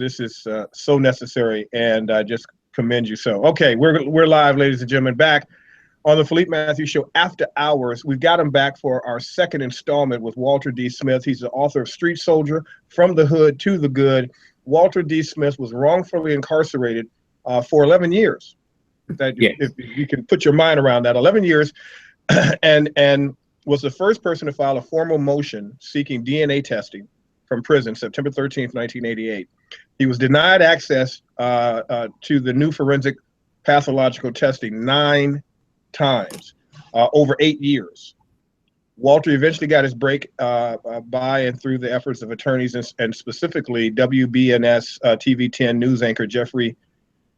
is so necessary, and I just commend you. So, okay, we're live, ladies and gentlemen, back on the Philippe Matthews Show After Hours. We've got him back for our second installment with Walter D. Smith. He's the author of Street Soldier, From the Hood to the Good. Walter D. Smith was wrongfully incarcerated for 11 years. If you can put your mind around that, 11 years, and was the first person to file a formal motion seeking DNA testing from prison, September 13th, 1988. He was denied access to the new forensic pathological testing 9 times over 8 years. Walter eventually got his break by and through the efforts of attorneys and specifically WBNS TV 10 news anchor Jerry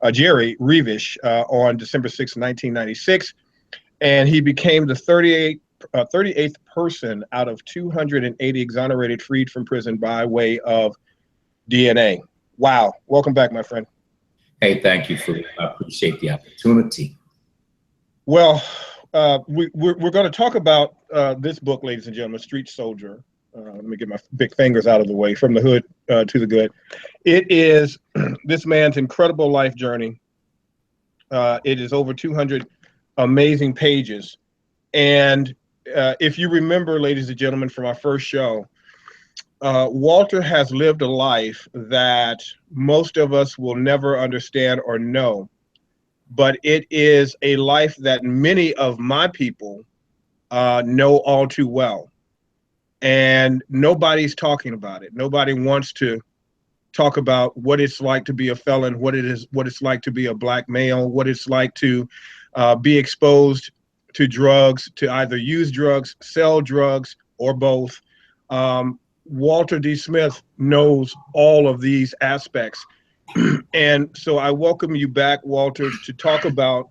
Revish on December 6, 1996. And he became the 38th person out of 280 exonerated freed from prison by way of DNA. Wow. Welcome back, my friend. Hey, thank you, Philippe. I appreciate the opportunity. Well, we're going to talk about this book, ladies and gentlemen, Street Soldier. Let me get my big fingers out of the way. From the Hood to the Good. It is this man's incredible life journey. It is over 200 amazing pages. And if you remember, ladies and gentlemen, from our first show, Walter has lived a life that most of us will never understand or know. But it is a life that many of my people know all too well. And nobody's talking about it. Nobody wants to talk about what it's like to be a felon, what it's like to be a black male, what it's like to be exposed to drugs, to either use drugs, sell drugs, or both. Walter D. Smith knows all of these aspects. And so I welcome you back, Walter, to talk about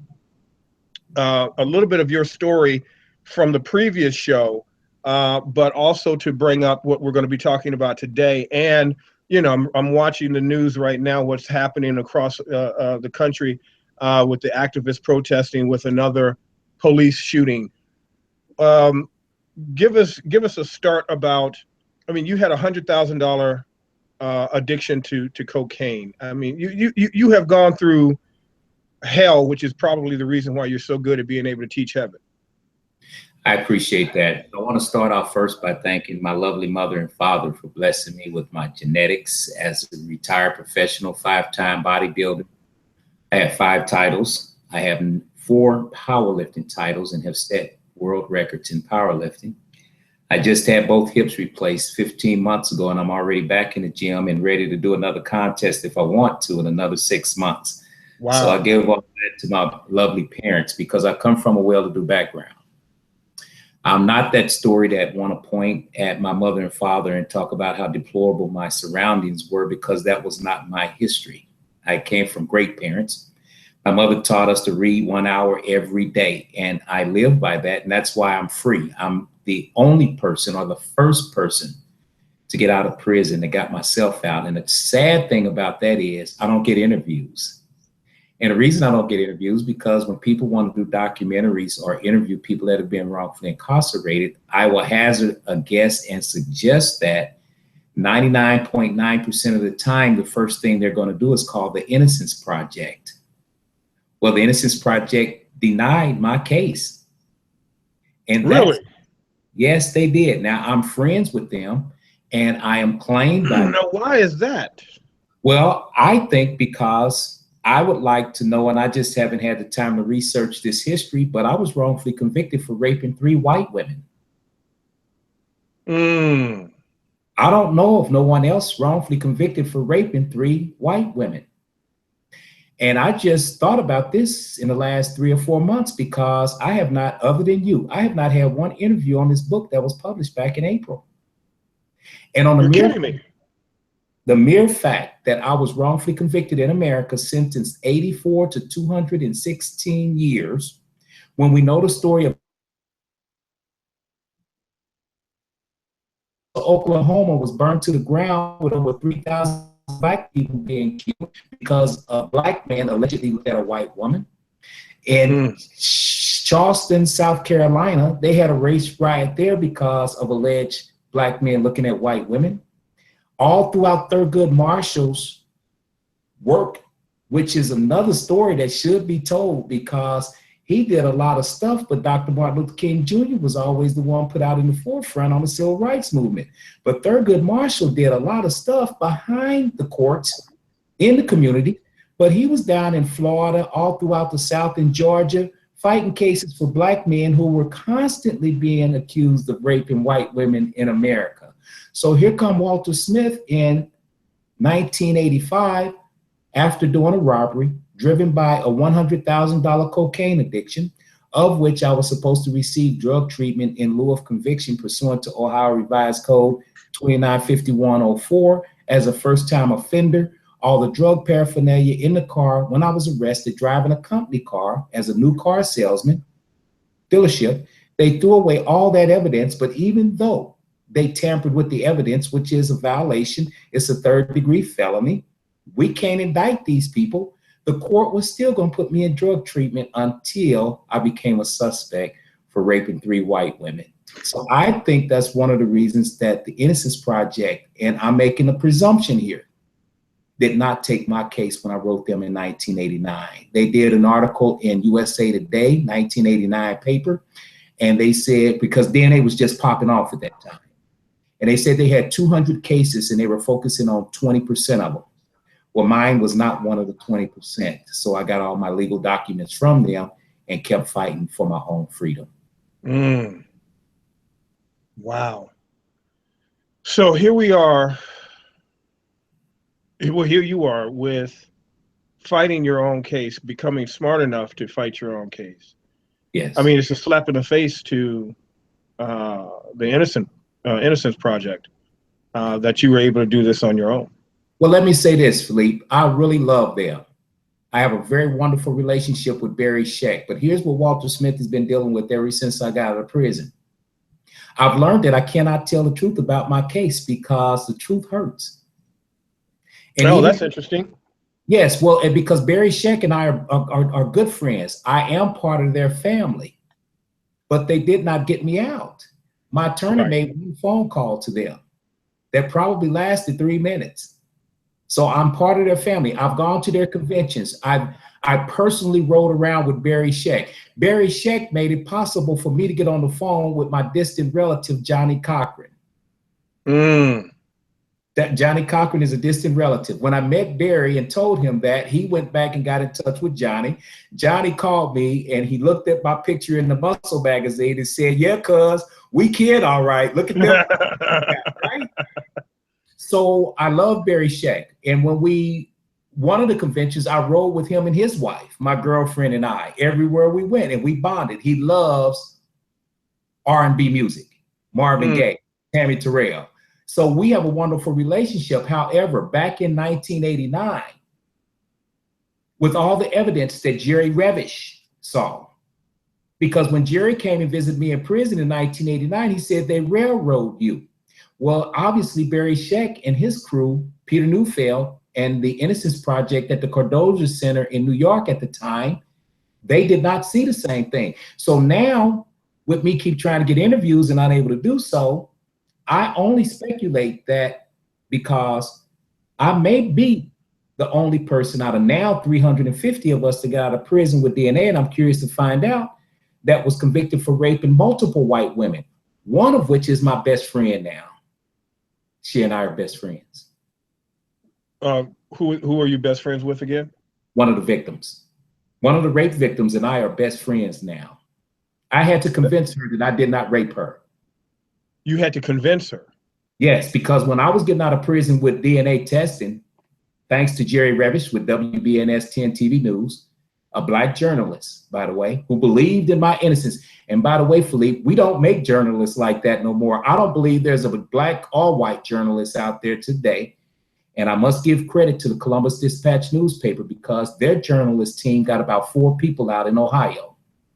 a little bit of your story from the previous show, but also to bring up what we're going to be talking about today. And, you know, I'm watching the news right now, what's happening across the country with the activists protesting with another police shooting. Give us a start about, I mean, you had $100,000 addiction to cocaine. I mean, you have gone through hell, which is probably the reason why you're so good at being able to teach heaven. I appreciate that. I want to start off first by thanking my lovely mother and father for blessing me with my genetics as a retired professional, 5-time bodybuilder. I have 5 titles. I have 4 powerlifting titles and have set world records in powerlifting. I just had both hips replaced 15 months ago, and I'm already back in the gym and ready to do another contest if I want to in another 6 months. Wow. So I give all that to my lovely parents because I come from a well-to-do background. I'm not that story that want to point at my mother and father and talk about how deplorable my surroundings were, because that was not my history. I came from great parents. My mother taught us to read 1 hour every day, and I live by that, and that's why I'm free. I'm the only person or the first person to get out of prison that got myself out. And the sad thing about that is I don't get interviews. And the reason I don't get interviews because when people want to do documentaries or interview people that have been wrongfully incarcerated, I will hazard a guess and suggest that 99.9% of the time, the first thing they're going to do is call the Innocence Project. Well, the Innocence Project denied my case. And really? Yes, they did. Now I'm friends with them and I am claimed by them. Now, why is that? Well, I think because I would like to know, and I just haven't had the time to research this history, but I was wrongfully convicted for raping 3 white women. I don't know of no one else wrongfully convicted for raping 3 white women. And I just thought about this in the last 3 or 4 months because I have not, other than you, I have not had one interview on this book that was published back in April. And on the mere fact that I was wrongfully convicted in America, sentenced 84 to 216 years, when we know the story of Oklahoma was burned to the ground with over 3,000 black people being killed because a black man allegedly looked at a white woman. In Charleston, South Carolina, they had a race riot there because of alleged black men looking at white women. All throughout Thurgood Marshall's work, which is another story that should be told, because he did a lot of stuff, but Dr. Martin Luther King Jr. was always the one put out in the forefront on the civil rights movement. But Thurgood Marshall did a lot of stuff behind the courts in the community, but he was down in Florida, all throughout the South, in Georgia, fighting cases for Black men who were constantly being accused of raping white women in America. So here come Walter Smith in 1985, after doing a robbery, driven by a $100,000 cocaine addiction, of which I was supposed to receive drug treatment in lieu of conviction pursuant to Ohio Revised Code 295104 as a first-time offender. All the drug paraphernalia in the car when I was arrested driving a company car as a new car salesman, dealership. They threw away all that evidence, but even though they tampered with the evidence, which is a violation, it's a third-degree felony, we can't indict these people. The court was still going to put me in drug treatment until I became a suspect for raping 3 white women. So I think that's one of the reasons that the Innocence Project, and I'm making a presumption here, did not take my case when I wrote them in 1989. They did an article in USA Today, 1989 paper, and they said, because DNA was just popping off at that time, and they said they had 200 cases and they were focusing on 20% of them. Well, mine was not one of the 20%. So I got all my legal documents from them and kept fighting for my own freedom. Wow. So here we are. Well, here you are with fighting your own case, becoming smart enough to fight your own case. Yes. I mean, it's a slap in the face to the Innocence Project that you were able to do this on your own. Well, let me say this, Philippe. I really love them. I have a very wonderful relationship with Barry Scheck, but here's what Walter Smith has been dealing with ever since I got out of prison. I've learned that I cannot tell the truth about my case because the truth hurts. And that's interesting. Yes, well, and because Barry Scheck and I are good friends. I am part of their family, but they did not get me out. My attorney made one phone call to them that probably lasted 3 minutes. So I'm part of their family. I've gone to their conventions. I personally rode around with Barry Scheck. Barry Scheck made it possible for me to get on the phone with my distant relative, Johnny Cochran. That Johnny Cochran is a distant relative. When I met Barry and told him that, he went back and got in touch with Johnny. Johnny called me and he looked at my picture in the Muscle magazine and said, "Yeah, cuz we kid all right. Look at them." Right? So I love Barry Scheck. And when one of the conventions, I rode with him and his wife, my girlfriend and I, everywhere we went, and we bonded. He loves R&B music, Marvin Gaye, Tammy Terrell. So we have a wonderful relationship. However, back in 1989, with all the evidence that Jerry Revish saw, because when Jerry came and visited me in prison in 1989, he said they railroad you. Well, obviously Barry Scheck and his crew, Peter Neufeld and the Innocence Project at the Cardozo Center in New York at the time, they did not see the same thing. So now, with me keep trying to get interviews and unable to do so, I only speculate that because I may be the only person out of now 350 of us that got out of prison with DNA, and I'm curious to find out, that was convicted for raping multiple white women, one of which is my best friend now. She and I are best friends. Who are you best friends with again? One of the victims. One of the rape victims and I are best friends now. I had to convince her that I did not rape her. You had to convince her? Yes, because when I was getting out of prison with DNA testing, thanks to Jerry Revish with WBNS 10 TV News, a Black journalist, by the way, who believed in my innocence. And by the way, Philippe, we don't make journalists like that no more. I don't believe there's a Black or white journalist out there today. And I must give credit to the Columbus Dispatch newspaper because their journalist team got about 4 people out in Ohio.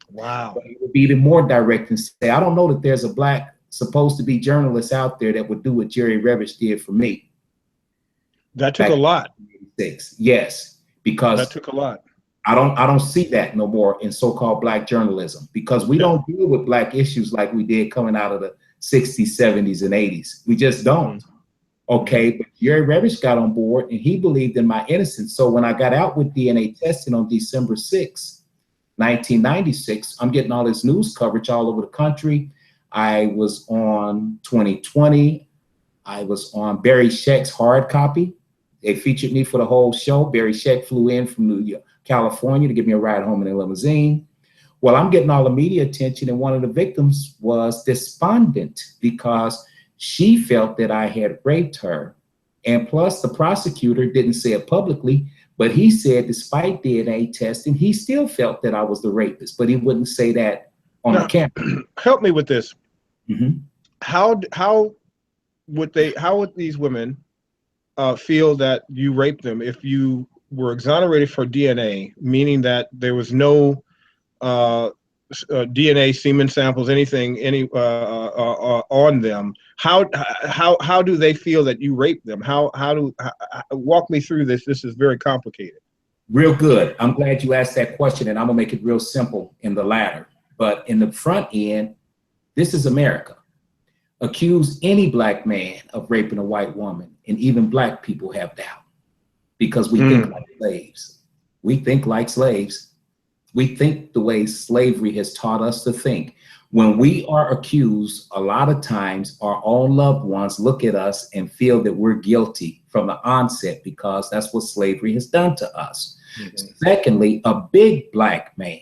Wow. But it would be even more direct and say, I don't know that there's a Black supposed to be journalist out there that would do what Jerry Revish did for me. That took a lot. Yes, because that took a lot. I don't see that no more in so-called Black journalism because we don't deal with Black issues like we did coming out of the 60s, 70s, and 80s. We just don't. Okay, but Jerry Revish got on board and he believed in my innocence. So when I got out with DNA testing on December 6, 1996, I'm getting all this news coverage all over the country. I was on 2020. I was on Barry Scheck's Hard Copy. They featured me for the whole show. Barry Scheck flew in from New York, California to give me a ride home in a limousine. Well, I'm getting all the media attention, and one of the victims was despondent because she felt that I had raped her. And plus, the prosecutor didn't say it publicly, but he said despite DNA testing, he still felt that I was the rapist, but he wouldn't say that on the camera. Help me with this. Mm-hmm. How would these women feel that you raped them if you were exonerated for DNA, meaning that there was no DNA, semen samples, anything, on them? How do they feel that you raped them? Walk me through this? This is very complicated. Real good. I'm glad you asked that question, and I'm gonna make it real simple in the latter. But in the front end, this is America. Accuse any black man of raping a white woman, and even black people have doubt because we think like slaves. We think like slaves. We think the way slavery has taught us to think. When we are accused, a lot of times our own loved ones look at us and feel that we're guilty from the onset because that's what slavery has done to us. Mm-hmm. Secondly, a big black man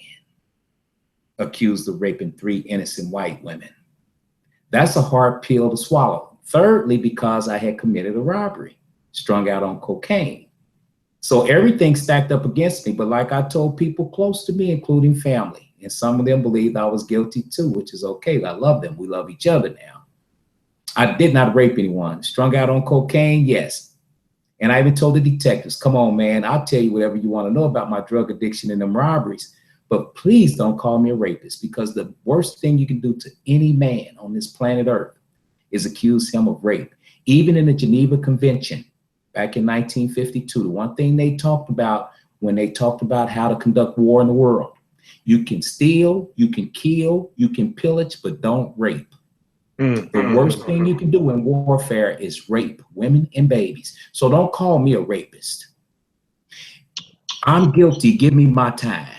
accused of raping 3 innocent white women. That's a hard pill to swallow. Thirdly, because I had committed a robbery, strung out on cocaine. So everything stacked up against me. But like I told people close to me, including family, and some of them believed I was guilty too, which is okay. I love them. We love each other now. I did not rape anyone. Strung out on cocaine, yes. And I even told the detectives, come on, man, I'll tell you whatever you want to know about my drug addiction and them robberies. But please don't call me a rapist, because the worst thing you can do to any man on this planet Earth is accuse him of rape. Even in the Geneva Convention back in 1952, the one thing they talked about when they talked about how to conduct war in the world, you can steal, you can kill, you can pillage, but don't rape. The worst thing you can do in warfare is rape women and babies. So don't call me a rapist. I'm guilty. Give me my time.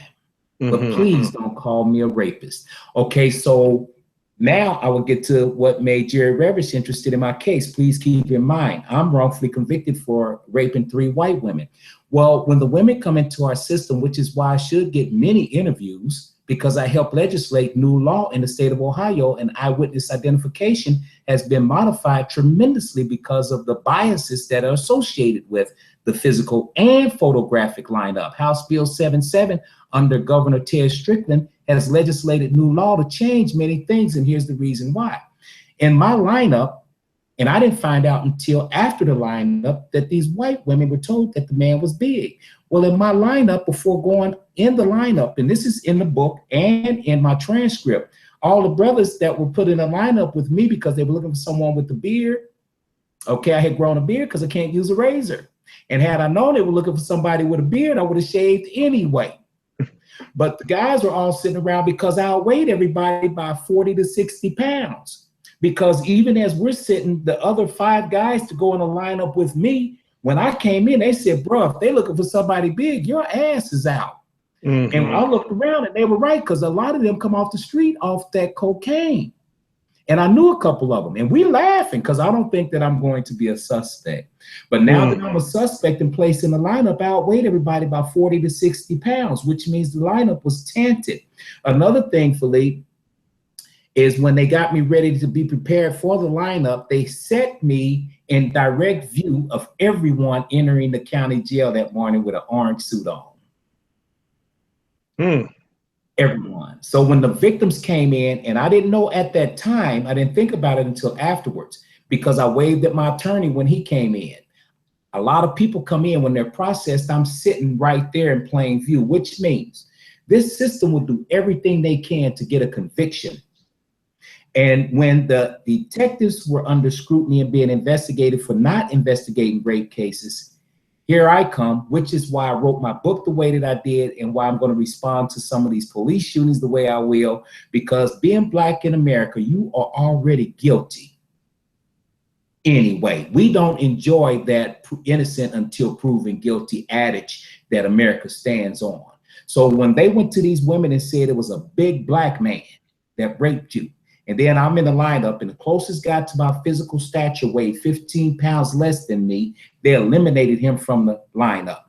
But please don't call me a rapist. Okay, so now I will get to what made Jerry Revish interested in my case. Please keep in mind, I'm wrongfully convicted for raping 3 white women. Well, when the women come into our system, which is why I should get many interviews, because I helped legislate new law in the state of Ohio, and eyewitness identification has been modified tremendously because of the biases that are associated with the physical and photographic lineup. House Bill 77 under Governor Ted Strickland has legislated new law to change many things, and here's the reason why. In my lineup, and I didn't find out until after the lineup that these white women were told that the man was big. Well, in my lineup, before going in the lineup, and this is in the book and in my transcript, all the brothers that were put in a lineup with me because they were looking for someone with a beard. Okay, I had grown a beard because I can't use a razor. And had I known they were looking for somebody with a beard, I would have shaved anyway. But the guys were all sitting around because I outweighed everybody by 40 to 60 pounds. Because even as we're sitting, the other 5 guys to go in a lineup with me, when I came in, they said, bro, if they're looking for somebody big, your ass is out. And I looked around and they were right, because a lot of them come off the street off that cocaine. And I knew a couple of them, and we laughing because I don't think that I'm going to be a suspect. But now that I'm a suspect and placed in the lineup, I outweighed everybody by 40 to 60 pounds, which means the lineup was tainted. Another thing, Philippe, is when they got me ready to be prepared for the lineup, they set me in direct view of everyone entering the county jail that morning with an orange suit on. Everyone. So when the victims came in, and I didn't know at that time, I didn't think about it until afterwards, because I waved at my attorney when he came in. A lot of people come in, when they're processed, I'm sitting right there in plain view, which means this system will do everything they can to get a conviction. And when the detectives were under scrutiny and being investigated for not investigating rape cases, here I come, which is why I wrote my book the way that I did, and why I'm going to respond to some of these police shootings the way I will, because being Black in America, you are already guilty anyway. We don't enjoy that innocent until proven guilty adage that America stands on. So when they went to these women and said it was a big black man that raped you, and then I'm in the lineup and the closest guy to my physical stature weighed 15 pounds less than me, they eliminated him from the lineup.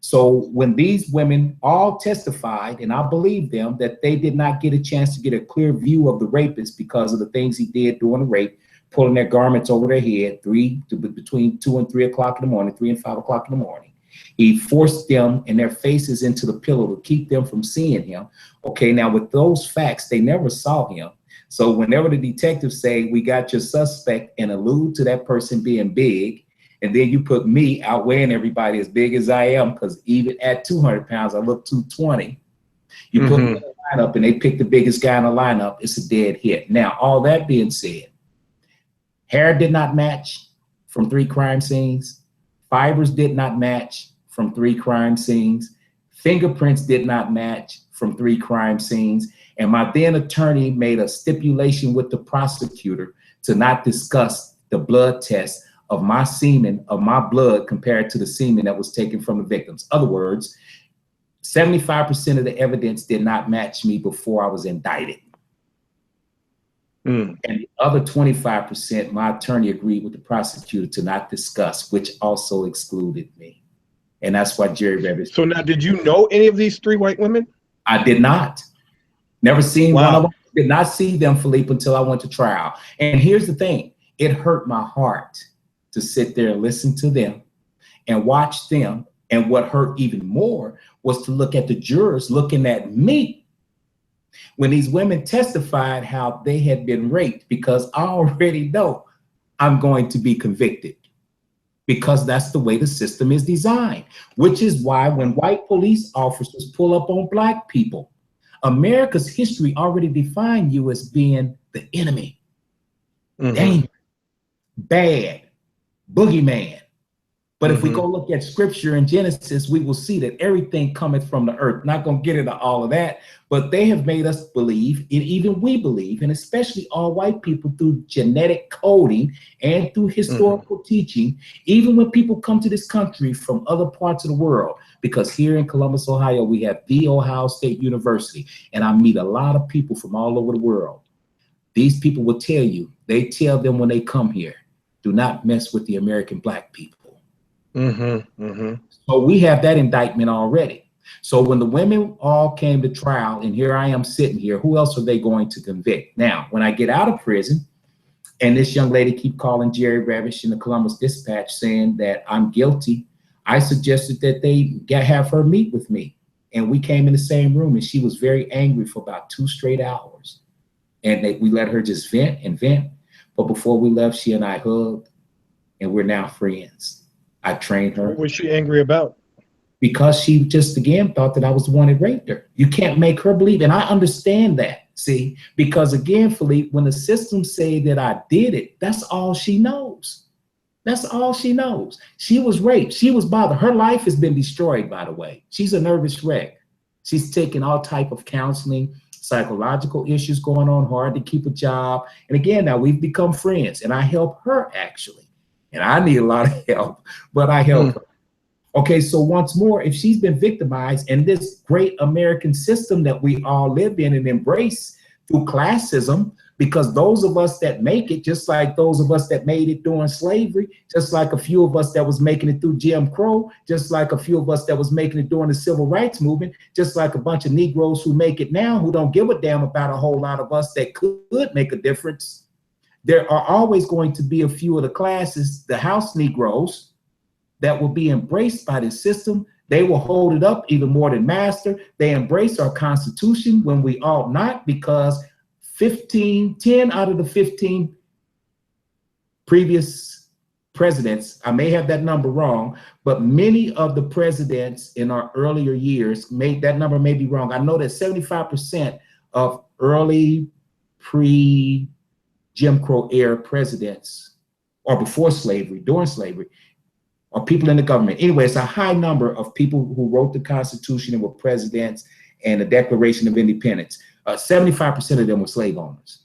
So when these women all testified, and I believe them, that they did not get a chance to get a clear view of the rapist because of the things he did during the rape, pulling their garments over their head between 2 and 3 o'clock in the morning, 3 and 5 o'clock in the morning. He forced them and their faces into the pillow to keep them from seeing him. Okay, now with those facts, they never saw him. So whenever the detectives say, we got your suspect, and allude to that person being big, and then you put me outweighing everybody as big as I am, because even at 200 pounds, I look 220. You put me in the lineup and they pick the biggest guy in the lineup, it's a dead hit. Now, all that being said, hair did not match from 3 crime scenes. Fibers did not match from 3 crime scenes. Fingerprints did not match from 3 crime scenes. And my then attorney made a stipulation with the prosecutor to not discuss the blood test of my semen, of my blood, compared to the semen that was taken from the victims. In other words, 75% of the evidence did not match me before I was indicted. And the other 25%, my attorney agreed with the prosecutor to not discuss, which also excluded me. And that's why Jerry Revis. So now, did you know any of these 3 white women? I did not. Never seen Wow. one of them. Did not see them, Philippe, until I went to trial. And here's the thing. It hurt my heart to sit there and listen to them and watch them. And what hurt even more was to look at the jurors looking at me when these women testified how they had been raped, because I already know I'm going to be convicted, because that's the way the system is designed, which is why when white police officers pull up on black people, America's history already defined you as being the enemy, dangerous, bad, boogeyman. But if we go look at scripture in Genesis, we will see that everything cometh from the earth. Not going to get into all of that, but they have made us believe, and even we believe, and especially all white people through genetic coding and through historical teaching, even when people come to this country from other parts of the world, because here in Columbus, Ohio, we have the Ohio State University, and I meet a lot of people from all over the world. These people will tell you, they tell them when they come here, do not mess with the American black people. So we have that indictment already. So when the women all came to trial, and here I am sitting here, who else are they going to convict? Now, when I get out of prison, and this young lady keep calling Jerry Ravish in the Columbus Dispatch saying that I'm guilty, I suggested that they have her meet with me. And we came in the same room, and she was very angry for about 2 straight hours. And we let her just vent and vent. But before we left, she and I hugged, and we're now friends. I trained her. What was she angry about? Because she just, again, thought that I was the one that raped her. You can't make her believe. And I understand that, see, because again, Philippe, when the system say that I did it, that's all she knows. That's all she knows. She was raped. She was bothered. Her life has been destroyed, by the way. She's a nervous wreck. She's taking all type of counseling, psychological issues going on, hard to keep a job. And again, now we've become friends, and I help her actually. And I need a lot of help, but I help her. Okay, so once more, if she's been victimized in this great American system that we all live in and embrace through classism, because those of us that make it, just like those of us that made it during slavery, just like a few of us that was making it through Jim Crow, just like a few of us that was making it during the civil rights movement, just like a bunch of Negroes who make it now, who don't give a damn about a whole lot of us that could make a difference. There are always going to be a few of the classes, the house Negroes, that will be embraced by this system. They will hold it up even more than master. They embrace our Constitution when we ought not, because 10 out of the 15 previous presidents, I may have that number wrong, but many of the presidents in our earlier years, that number may be wrong. I know that 75% of early Jim Crow era presidents, or before slavery, during slavery, or people in the government. Anyway, it's a high number of people who wrote the Constitution and were presidents and the Declaration of Independence. 75% of them were slave owners.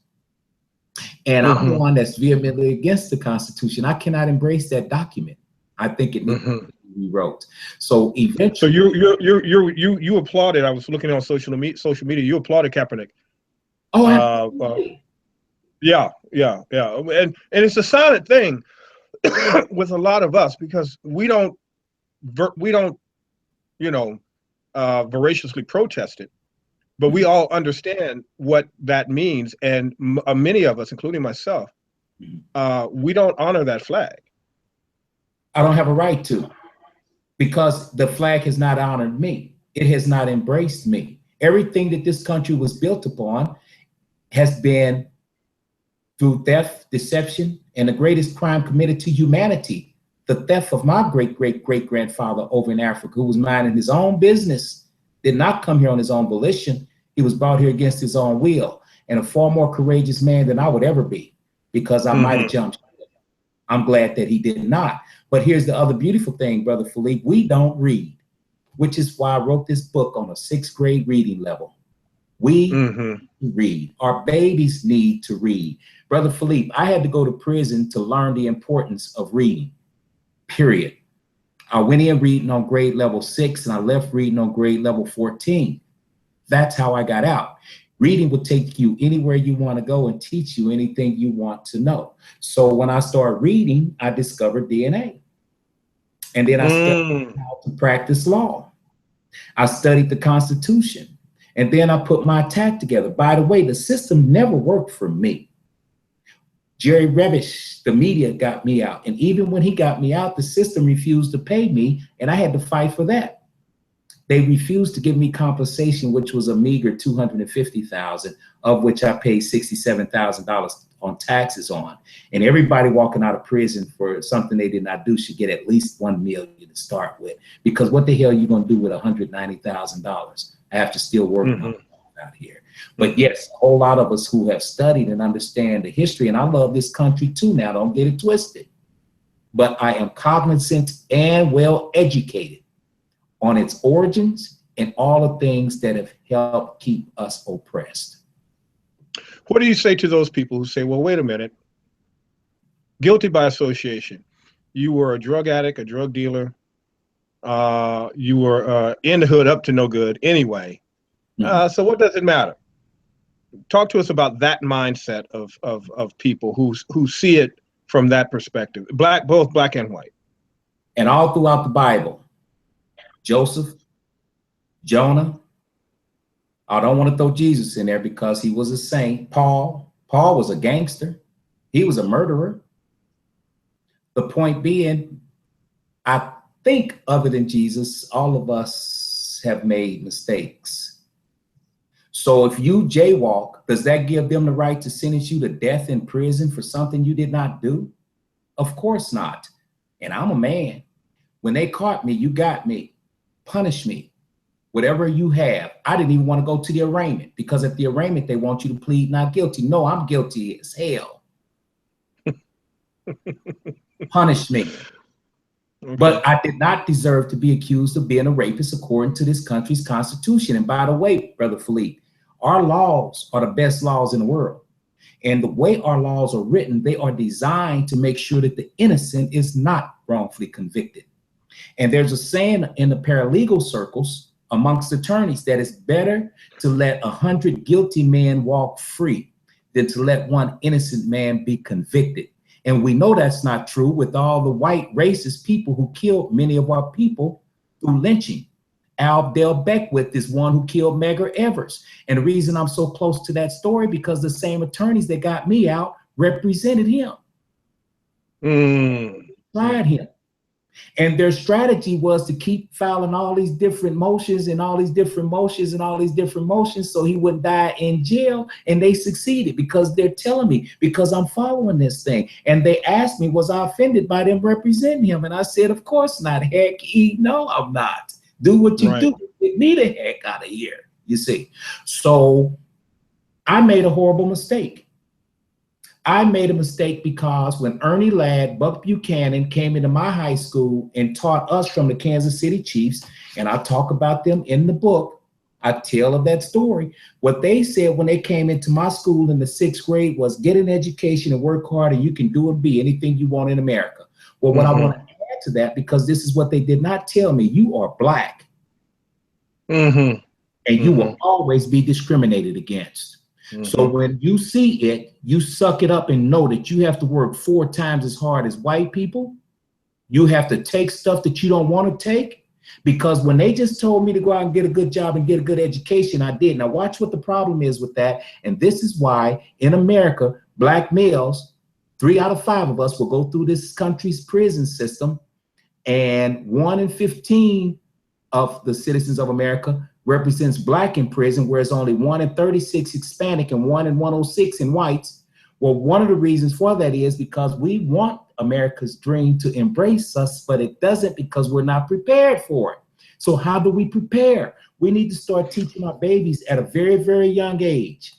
And I'm one that's vehemently against the Constitution. I cannot embrace that document. I think it needs to be rewrote. So eventually, so you applauded. I was looking on social media. You applauded Kaepernick. Oh, absolutely. Yeah, and it's a silent thing with a lot of us because we don't voraciously protest it, but we all understand what that means, and many of us, including myself, we don't honor that flag. I don't have a right to, because the flag has not honored me. It has not embraced me. Everything that this country was built upon has been through theft, deception, and the greatest crime committed to humanity, the theft of my great-great-great-grandfather over in Africa, who was minding his own business, did not come here on his own volition. He was brought here against his own will, and a far more courageous man than I would ever be, because I might have jumped. I'm glad that he did not. But here's the other beautiful thing, Brother Philippe, we don't read, which is why I wrote this book on a 6th grade reading level. We read. Our babies need to read. Brother Philippe, I had to go to prison to learn the importance of reading, period. I went in reading on grade level 6 and I left reading on grade level 14. That's how I got out. Reading will take you anywhere you want to go and teach you anything you want to know. So when I started reading, I discovered DNA. And then I studied how to practice law. I studied the Constitution. And then I put my attack together. By the way, the system never worked for me. Jerry Revish, the media, got me out. And even when he got me out, the system refused to pay me, and I had to fight for that. They refused to give me compensation, which was a meager $250,000, of which I paid $67,000 on taxes on. And everybody walking out of prison for something they did not do should get at least $1 million to start with. Because what the hell are you going to do with $190,000? I have to still work out here. But yes, a whole lot of us who have studied and understand the history, and I love this country too now, don't get it twisted. But I am cognizant and well educated on its origins and all the things that have helped keep us oppressed. What do you say to those people who say, well, wait a minute, guilty by association. You were a drug addict, a drug dealer. You were in the hood up to no good anyway. So what does it matter? Talk to us about that mindset of people who see it from that perspective, both black and white. And all throughout the Bible, Joseph, Jonah, I don't want to throw Jesus in there because he was a saint. Paul was a gangster. He was a murderer. The point being, I think other than Jesus, all of us have made mistakes. So if you jaywalk, does that give them the right to sentence you to death in prison for something you did not do? Of course not. And I'm a man. When they caught me, you got me. Punish me. Whatever you have. I didn't even want to go to the arraignment because at the arraignment, they want you to plead not guilty. No, I'm guilty as hell. Punish me. Okay. But I did not deserve to be accused of being a rapist according to this country's constitution. And by the way, Brother Philippe, our laws are the best laws in the world. And the way our laws are written, they are designed to make sure that the innocent is not wrongfully convicted. And there's a saying in the paralegal circles amongst attorneys that it's better to let 100 guilty men walk free than to let one innocent man be convicted. And we know that's not true with all the white racist people who killed many of our people through lynching. Al Del Beckwith is one who killed Medgar Evers. And the reason I'm so close to that story, because the same attorneys that got me out represented him. Tried him. And their strategy was to keep filing all these different motions and all these different motions and all these different motions so he wouldn't die in jail. And they succeeded because they're telling me, because I'm following this thing. And they asked me, was I offended by them representing him? And I said, of course not. Heck, no, I'm not. Do what you do. Get me the heck out of here, you see. So I made a horrible mistake. I made a mistake because when Ernie Ladd, Buck Buchanan came into my high school and taught us from the Kansas City Chiefs, and I talk about them in the book, I tell of that story. What they said when they came into my school in the 6th grade was get an education and work hard and you can do and be anything you want in America. Well, what I want to add to that, because this is what they did not tell me, you are Black and you will always be discriminated against. So when you see it, you suck it up and know that you have to work 4 times as hard as white people. You have to take stuff that you don't want to take. Because when they just told me to go out and get a good job and get a good education, I did. Now watch what the problem is with that. And this is why in America, Black males, 3 out of 5 of us will go through this country's prison system. And 1 in 15 of the citizens of America represents Black in prison, whereas only 1 in 36 Hispanic and 1 in 106 in whites. Well, one of the reasons for that is because we want America's dream to embrace us, but it doesn't because we're not prepared for it. So how do we prepare? We need to start teaching our babies at a very, very young age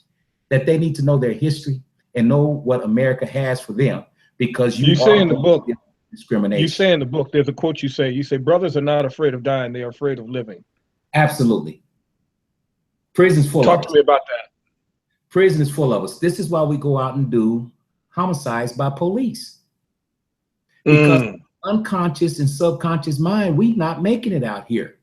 that they need to know their history and know what America has for them. Because you say in the book, discrimination. You say in the book, there's a quote you say, brothers are not afraid of dying, they are afraid of living. Absolutely. Prison's full of us. Talk to me about that. Prison is full of us. This is why we go out and do homicides by police. Because unconscious and subconscious mind, we not making it out here.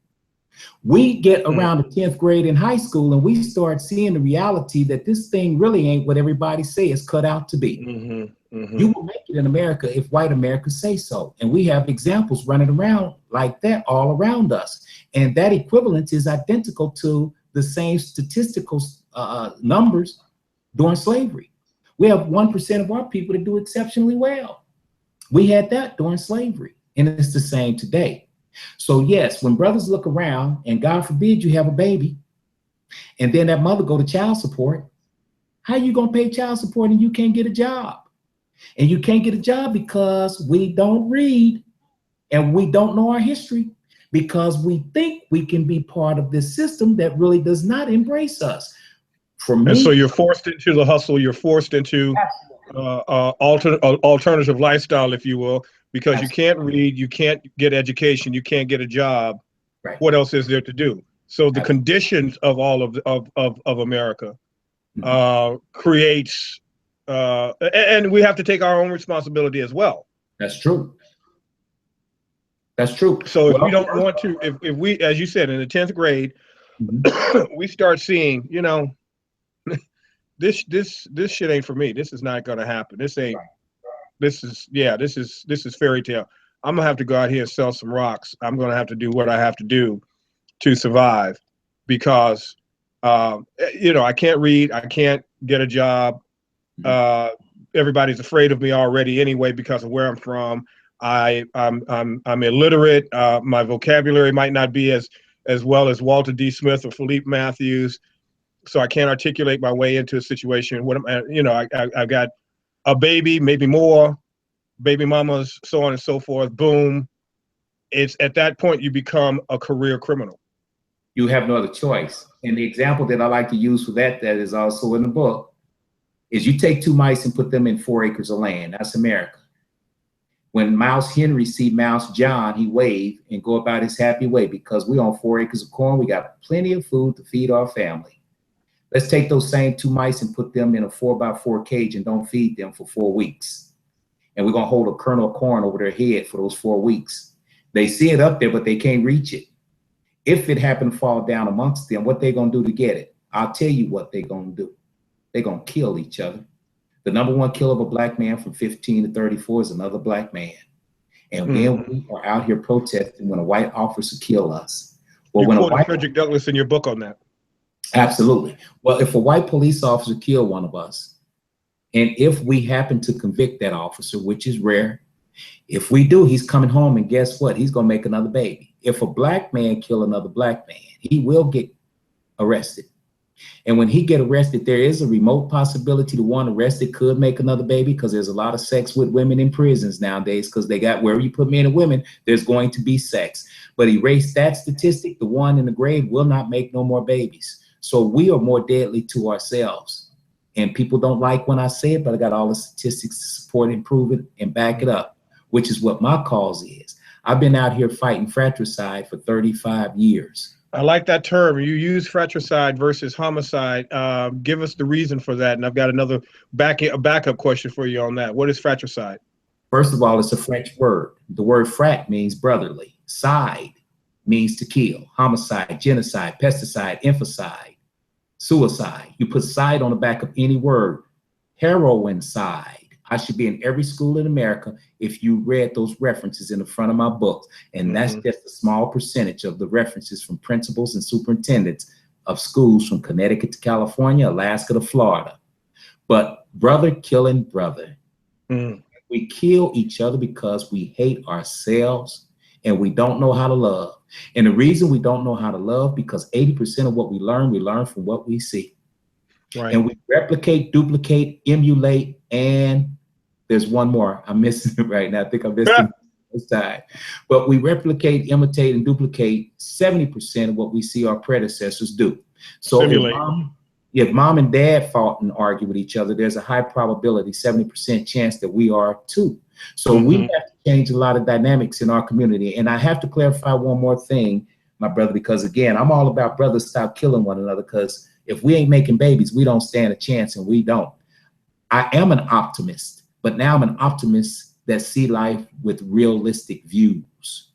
We get around the 10th grade in high school and we start seeing the reality that this thing really ain't what everybody say it's cut out to be. You will make it in America if white America say so. And we have examples running around like that all around us. And that equivalence is identical to the same statistical numbers during slavery. We have 1% of our people that do exceptionally well. We had that during slavery, and it's the same today. So yes, when brothers look around and God forbid you have a baby and then that mother go to child support, how you gonna pay child support and you can't get a job? And you can't get a job because we don't read and we don't know our history, because we think we can be part of this system that really does not embrace us. For me, and so you're forced into the hustle, you're forced into alternative lifestyle, if you will, because you can't read, you can't get education, you can't get a job. Right. What else is there to do? So the conditions of all of America creates, and we have to take our own responsibility as well. That's true. That's true. So if we don't want to, if we, as you said, in the 10th grade, we start seeing, you know, this shit ain't for me. This is not going to happen. This ain't, this is fairy tale. I'm gonna have to go out here and sell some rocks. I'm gonna have to do what I have to do to survive, because, you know, I can't read, I can't get a job. Everybody's afraid of me already anyway because of where I'm from. I'm illiterate. My vocabulary might not be as well as Walter D. Smith or Philippe Matthews, so I can't articulate my way into a situation. What am you know, I've got a baby, maybe more, baby mamas, so on and so forth. Boom. It's at that point you become a career criminal. You have no other choice. And the example that I like to use for that is also in the book, is you take 2 mice and put them in 4 acres of land. That's America. When Mouse Henry see Mouse John, he wave and go about his happy way, because we own 4 acres of corn. We got plenty of food to feed our family. Let's take those same 2 mice and put them in a 4x4 cage and don't feed them for 4 weeks. And we're gonna hold a kernel of corn over their head for those 4 weeks. They see it up there, but they can't reach it. If it happened to fall down amongst them, what they gonna do to get it? I'll tell you what they gonna do. They're gonna kill each other. The #1 killer of a black man from 15 to 34 is another black man. And then we are out here protesting when a white officer kill us. Well, you when quoted Frederick Douglass in your book on that. Absolutely. Well, if a white police officer kill one of us, and if we happen to convict that officer, which is rare, if we do, he's coming home, and guess what? He's gonna make another baby. If a black man kill another black man, he will get arrested. And when he get arrested, there is a remote possibility the one arrested could make another baby, because there's a lot of sex with women in prisons nowadays, because they got, wherever you put men and women, there's going to be sex. But erase that statistic, the one in the grave will not make no more babies. So we are more deadly to ourselves. And people don't like when I say it, but I got all the statistics to support and prove it and back it up, which is what my cause is. I've been out here fighting fratricide for 35 years. I like that term. You use fratricide versus homicide. Give us the reason for that. And I've got another a backup question for you on that. What is fratricide? First of all, it's a French word. The word frat means brotherly. Side means to kill. Homicide, genocide, pesticide, infanticide, suicide. You put side on the back of any word. Heroin side. I should be in every school in America if you read those references in the front of my books. And that's just a small percentage of the references from principals and superintendents of schools from Connecticut to California, Alaska to Florida. But brother killing brother. We kill each other because we hate ourselves and we don't know how to love. And the reason we don't know how to love, because 80% of what we learn from what we see. Right. And we replicate, duplicate, emulate, and there's one more. I'm missing it right now. I think I'm missing this time. But we replicate, imitate, and duplicate 70% of what we see our predecessors do. So if mom and dad fought and argued with each other, there's a high probability, 70% chance that we are too. So we have to change a lot of dynamics in our community. And I have to clarify one more thing, my brother, because again, I'm all about brothers stop killing one another, because if we ain't making babies, we don't stand a chance, and we don't. I am an optimist, but now I'm an optimist that see life with realistic views.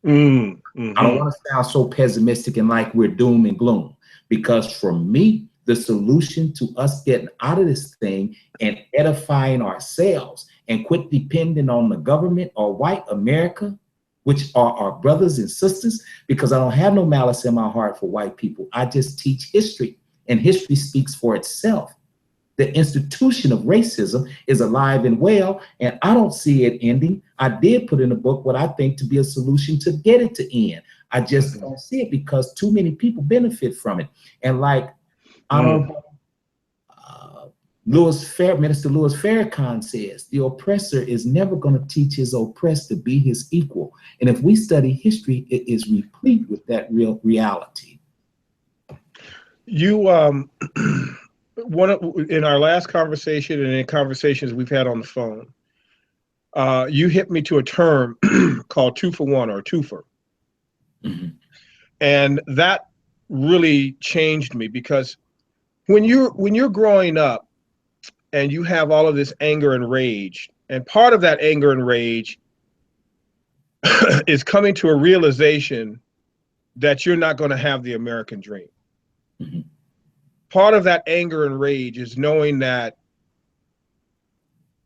I don't want to sound so pessimistic and like we're doom and gloom, because for me, the solution to us getting out of this thing and edifying ourselves and quit depending on the government or white America, which are our brothers and sisters, because I don't have no malice in my heart for white people. I just teach history, and history speaks for itself. The institution of racism is alive and well, and I don't see it ending. I did put in the book what I think to be a solution to get it to end. I just don't see it because too many people benefit from it. And like Honorable Minister Louis Farrakhan says, the oppressor is never going to teach his oppressed to be his equal. And if we study history, it is replete with that real reality. You, in our last conversation and in conversations we've had on the phone, you hit me to a term called 2-for-1 or twofer. And that really changed me, because when you're growing up and you have all of this anger and rage, and part of that anger and rage is coming to a realization that you're not going to have the American dream. Part of that anger and rage is knowing that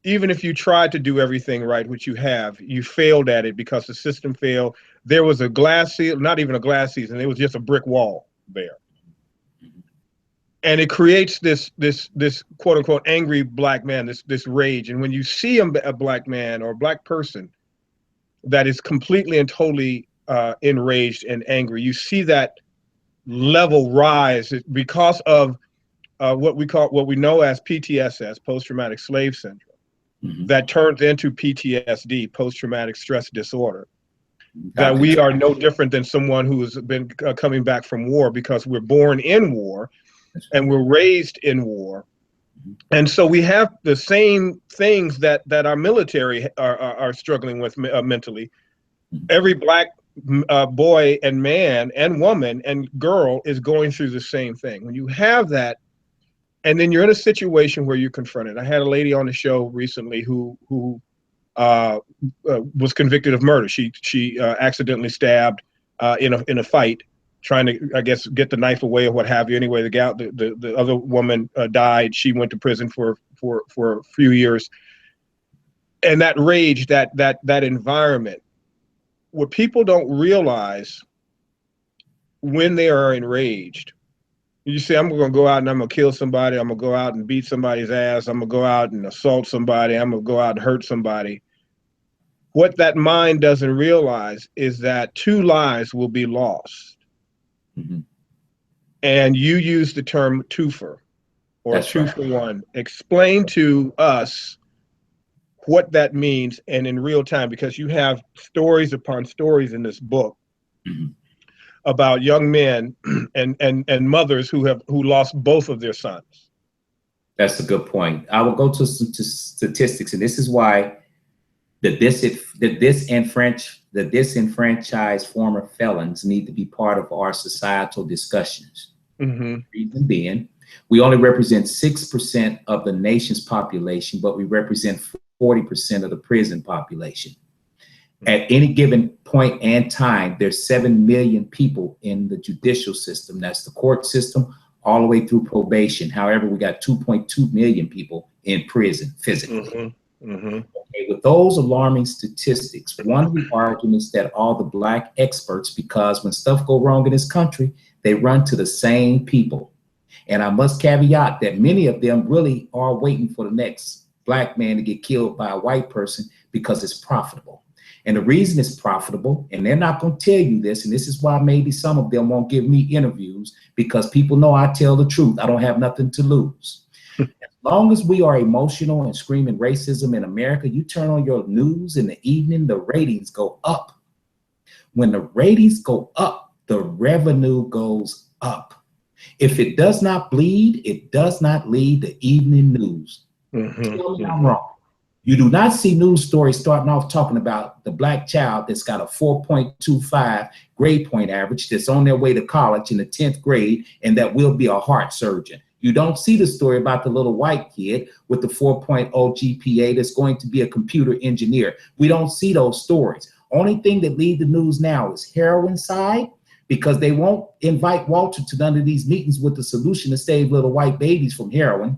even if you tried to do everything right, which you have, you failed at it because the system failed. There was a glass ceiling, not even a glass ceiling, it was just a brick wall there. And it creates this quote unquote angry black man, this rage. And when you see a black man or a black person that is completely and totally enraged and angry, you see that level rise because of what we know as PTSS, post-traumatic slave syndrome, that turns into PTSD, post-traumatic stress disorder. That we are no different than someone who has been coming back from war, because we're born in war and we're raised in war. And so we have the same things that our military are struggling with mentally. Every black boy and man and woman and girl is going through the same thing. When you have that, and then you're in a situation where you're confronted. I had a lady on the show recently who was convicted of murder. She accidentally stabbed in a fight, trying to, I guess, get the knife away or what have you. Anyway, the other woman died. She went to prison for a few years. And that rage, that environment, what people don't realize when they are enraged, you say, I'm going to go out and I'm going to kill somebody. I'm going to go out and beat somebody's ass. I'm going to go out and assault somebody. I'm going to go out and hurt somebody. What that mind doesn't realize is that 2 lives will be lost. And you use the term twofer, or 2-for-1. Explain to us what that means, and in real time, because you have stories upon stories in this book about young men and mothers who lost both of their sons. That's a good point. I will go to some statistics, and this is why The disenfranchised former felons need to be part of our societal discussions. Mm-hmm. Reason being, we only represent 6% of the nation's population, but we represent 40% of the prison population. At any given point and time, there's 7 million people in the judicial system. That's the court system, all the way through probation. However, we got 2.2 million people in prison physically. Mm-hmm. Mm-hmm. Okay, with those alarming statistics, one of the arguments that all the Black experts, because when stuff go wrong in this country, they run to the same people. And I must caveat that many of them really are waiting for the next Black man to get killed by a white person because it's profitable. And the reason it's profitable, and they're not going to tell you this, and this is why maybe some of them won't give me interviews, because people know I tell the truth. I don't have nothing to lose. As long as we are emotional and screaming racism in America, you turn on your news in the evening, the ratings go up. When the ratings go up, the revenue goes up. If it does not bleed, it does not lead the evening news. Mm-hmm. Tell me I'm wrong. You do not see news stories starting off talking about the Black child that's got a 4.25 grade point average, that's on their way to college in the 10th grade, and that will be a heart surgeon. You don't see the story about the little white kid with the 4.0 GPA that's going to be a computer engineer. We don't see those stories. Only thing that lead the news now is heroin side, because they won't invite Walter to none of these meetings with the solution to save little white babies from heroin.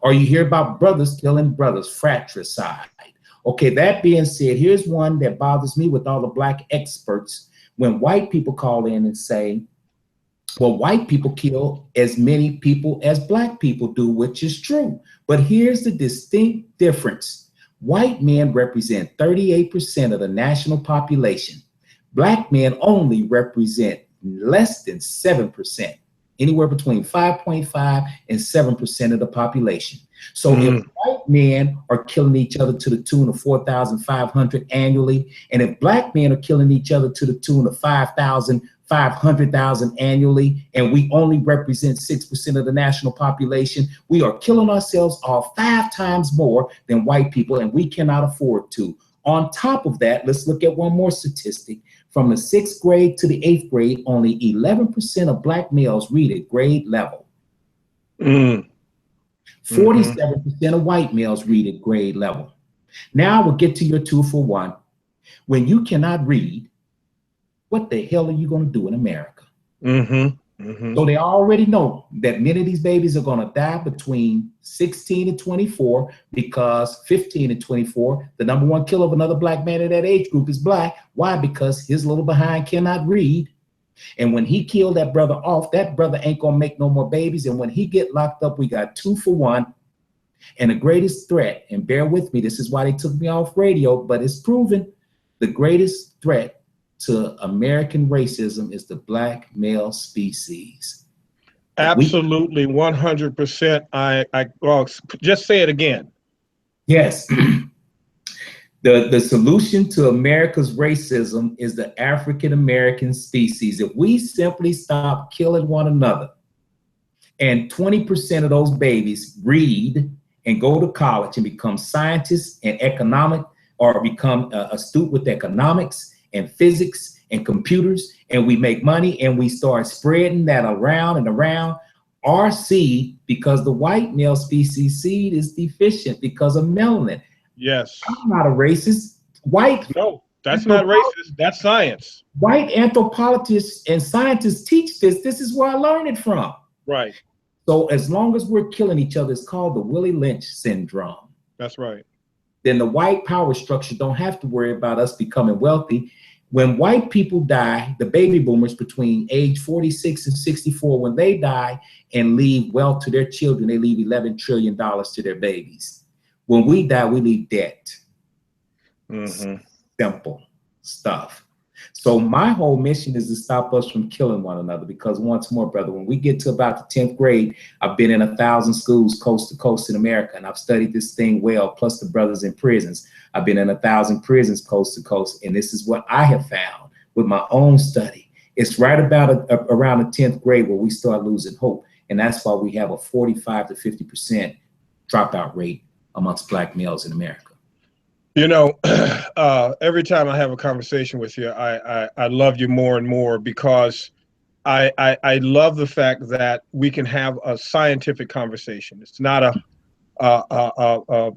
Or you hear about brothers killing brothers, fratricide. Okay, that being said, here's one that bothers me with all the Black experts. When white people call in and say, well, white people kill as many people as Black people do, which is true. But here's the distinct difference. White men represent 38% of the national population. Black men only represent less than 7%. Anywhere between 5.5 and 7% of the population. So if white men are killing each other to the tune of 4,500 annually, and if Black men are killing each other to the tune of 500,000 annually, and we only represent 6% of the national population, we are killing ourselves off 5 times more than white people, and we cannot afford to. On top of that, let's look at one more statistic. From the 6th grade to the 8th grade, only 11% of Black males read at grade level. 47% of white males read at grade level. Now we'll get to your 2-for-1. When you cannot read, what the hell are you going to do in America? So they already know that many of these babies are going to die between 16 and 24, because 15 and 24, the number one killer of another Black man in that age group is Black. Why? Because his little behind cannot read. And when he killed that brother off, that brother ain't going to make no more babies. And when he get locked up, we got 2-for-1. And the greatest threat, and bear with me, this is why they took me off radio, but it's proven the greatest threat to American racism is the Black male species. Absolutely, 100%. Well, just say it again. Yes. The solution to America's racism is the African American species. If we simply stop killing one another, and 20% of those babies read and go to college and become scientists and economic, or become astute with economics and physics and computers, and we make money and we start spreading that around and around, our seed, because the white male species seed is deficient because of melanin. Yes. I'm not a racist. No, that's not racist. That's science. White anthropologists and scientists teach this. This is where I learned it from. Right. So as long as we're killing each other, it's called the Willie Lynch syndrome. That's right. Then the white power structure don't have to worry about us becoming wealthy. When white people die, the baby boomers between age 46 and 64, when they die and leave wealth to their children, they leave $11 trillion to their babies. When we die, we leave debt. Simple stuff. So my whole mission is to stop us from killing one another, because once more, brother, when we get to about the 10th grade, I've been in 1,000 schools coast to coast in America, and I've studied this thing well, plus the brothers in prisons. I've been in 1,000 prisons coast to coast, and this is what I have found with my own study. It's right about around the 10th grade where we start losing hope, and that's why we have a 45 to 50% dropout rate amongst Black males in America. You know, every time I have a conversation with you, I love you more and more because I love the fact that we can have a scientific conversation. It's not a, a, a, a,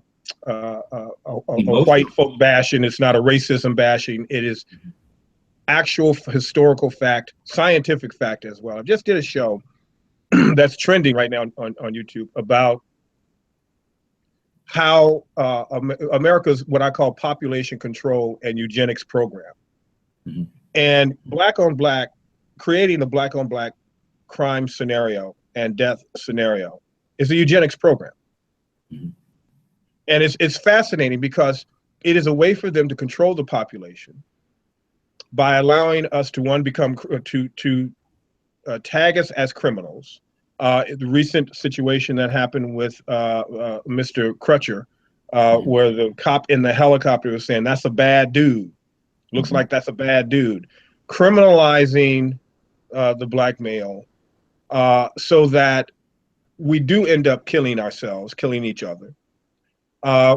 a white Emotional. folk bashing. It's not a racism bashing. It is actual historical fact, scientific fact as well. I just did a show that's trending right now on YouTube about how America's what I call population control and eugenics program. Mm-hmm. And black on black, creating the black on black crime scenario and death scenario is a eugenics program. Mm-hmm. And it's fascinating because it is a way for them to control the population by allowing us to become to tag us as criminals. The recent situation that happened with Mr. Crutcher, Mm-hmm. where the cop in the helicopter was saying, "That's a bad dude. Looks Mm-hmm. like that's a bad dude," criminalizing the black male, so that we do end up killing ourselves, killing each other.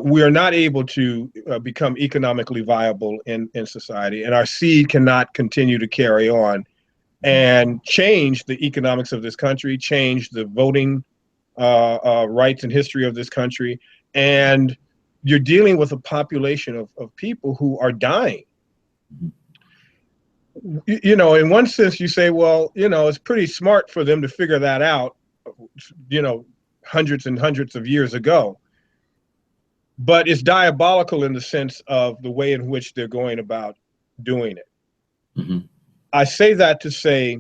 We are not able to become economically viable in society, and our seed cannot continue to carry on and change the economics of this country, change the voting rights and history of this country. And you're dealing with a population of people who are dying. You know, in one sense, you say, well, you know, it's pretty smart for them to figure that out, you know, hundreds and hundreds of years ago. But it's diabolical in the sense of the way in which they're going about doing it. Mm-hmm. I say that to say,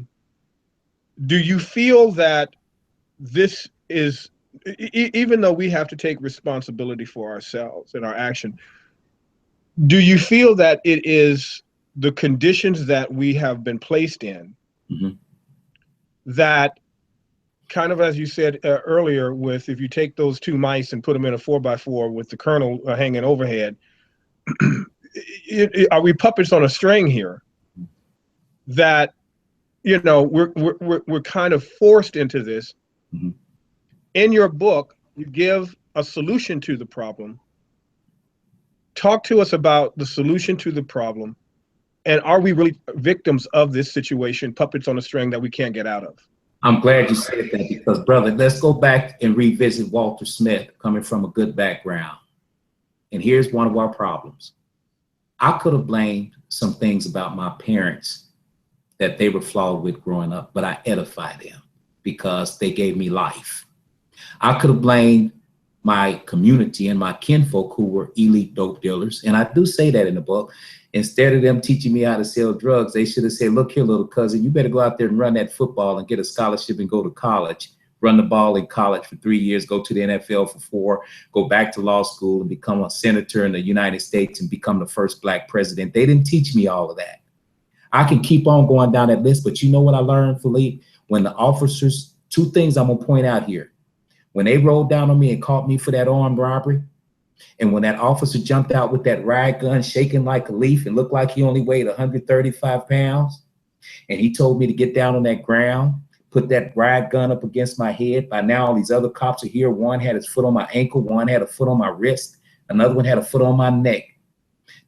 do you feel that this is, even though we have to take responsibility for ourselves and our action, do you feel that it is the conditions that we have been placed in Mm-hmm. that, kind of as you said earlier, with if you take those two mice and put them in a 4x4 with the kernel hanging overhead, are we puppets on a string here? That, you know, we're kind of forced into this. Mm-hmm. In your book, you give a solution to the problem. Talk to us about the solution to the problem, and are we really victims of this situation, puppets on a string that we can't get out of? I'm glad you said that because, brother, let's go back and revisit Walter Smith coming from a good background. And here's one of our problems. I could have blamed some things about my parents that they were flawed with growing up, but I edify them because they gave me life. I could have blamed my community and my kinfolk who were elite dope dealers. And I do say that in the book. Instead of them teaching me how to sell drugs, they should have said, look here, little cousin, you better go out there and run that football and get a scholarship and go to college, run the ball in college for 3 years, go to the NFL for 4, go back to law school and become a senator in the United States and become the first black president. They didn't teach me all of that. I can keep on going down that list, but you know what I learned, Philippe? When the officers, 2 things I'm gonna point out here. When they rolled down on me and caught me for that armed robbery, and when that officer jumped out with that riot gun shaking like a leaf and looked like he only weighed 135 pounds, and he told me to get down on that ground, put that riot gun up against my head. By now, all these other cops are here. One had his foot on my ankle, one had a foot on my wrist, another one had a foot on my neck.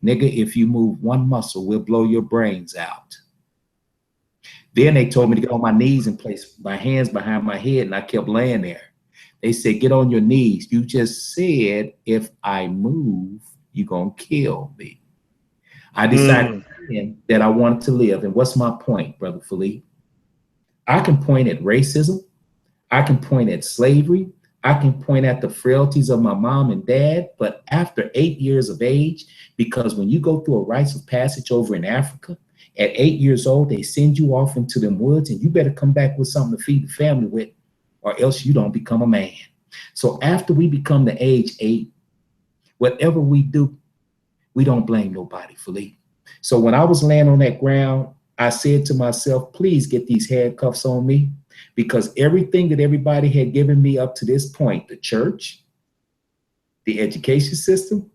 Nigga, if you move one muscle, we'll blow your brains out. Then they told me to get on my knees and place my hands behind my head, and I kept laying there. They said, get on your knees. You just said, if I move, you're going to kill me. I decided that I wanted to live. And what's my point, Brother Philippe? I can point at racism. I can point at slavery. I can point at the frailties of my mom and dad. But after 8 years of age, because when you go through a rites of passage over in Africa, at 8 years old, they send you off into them woods and you better come back with something to feed the family with, or else you don't become a man. So after we become the age 8, whatever we do, we don't blame nobody, Philippe. So when I was laying on that ground, I said to myself, please get these handcuffs on me, because everything that everybody had given me up to this point, the church, the education system,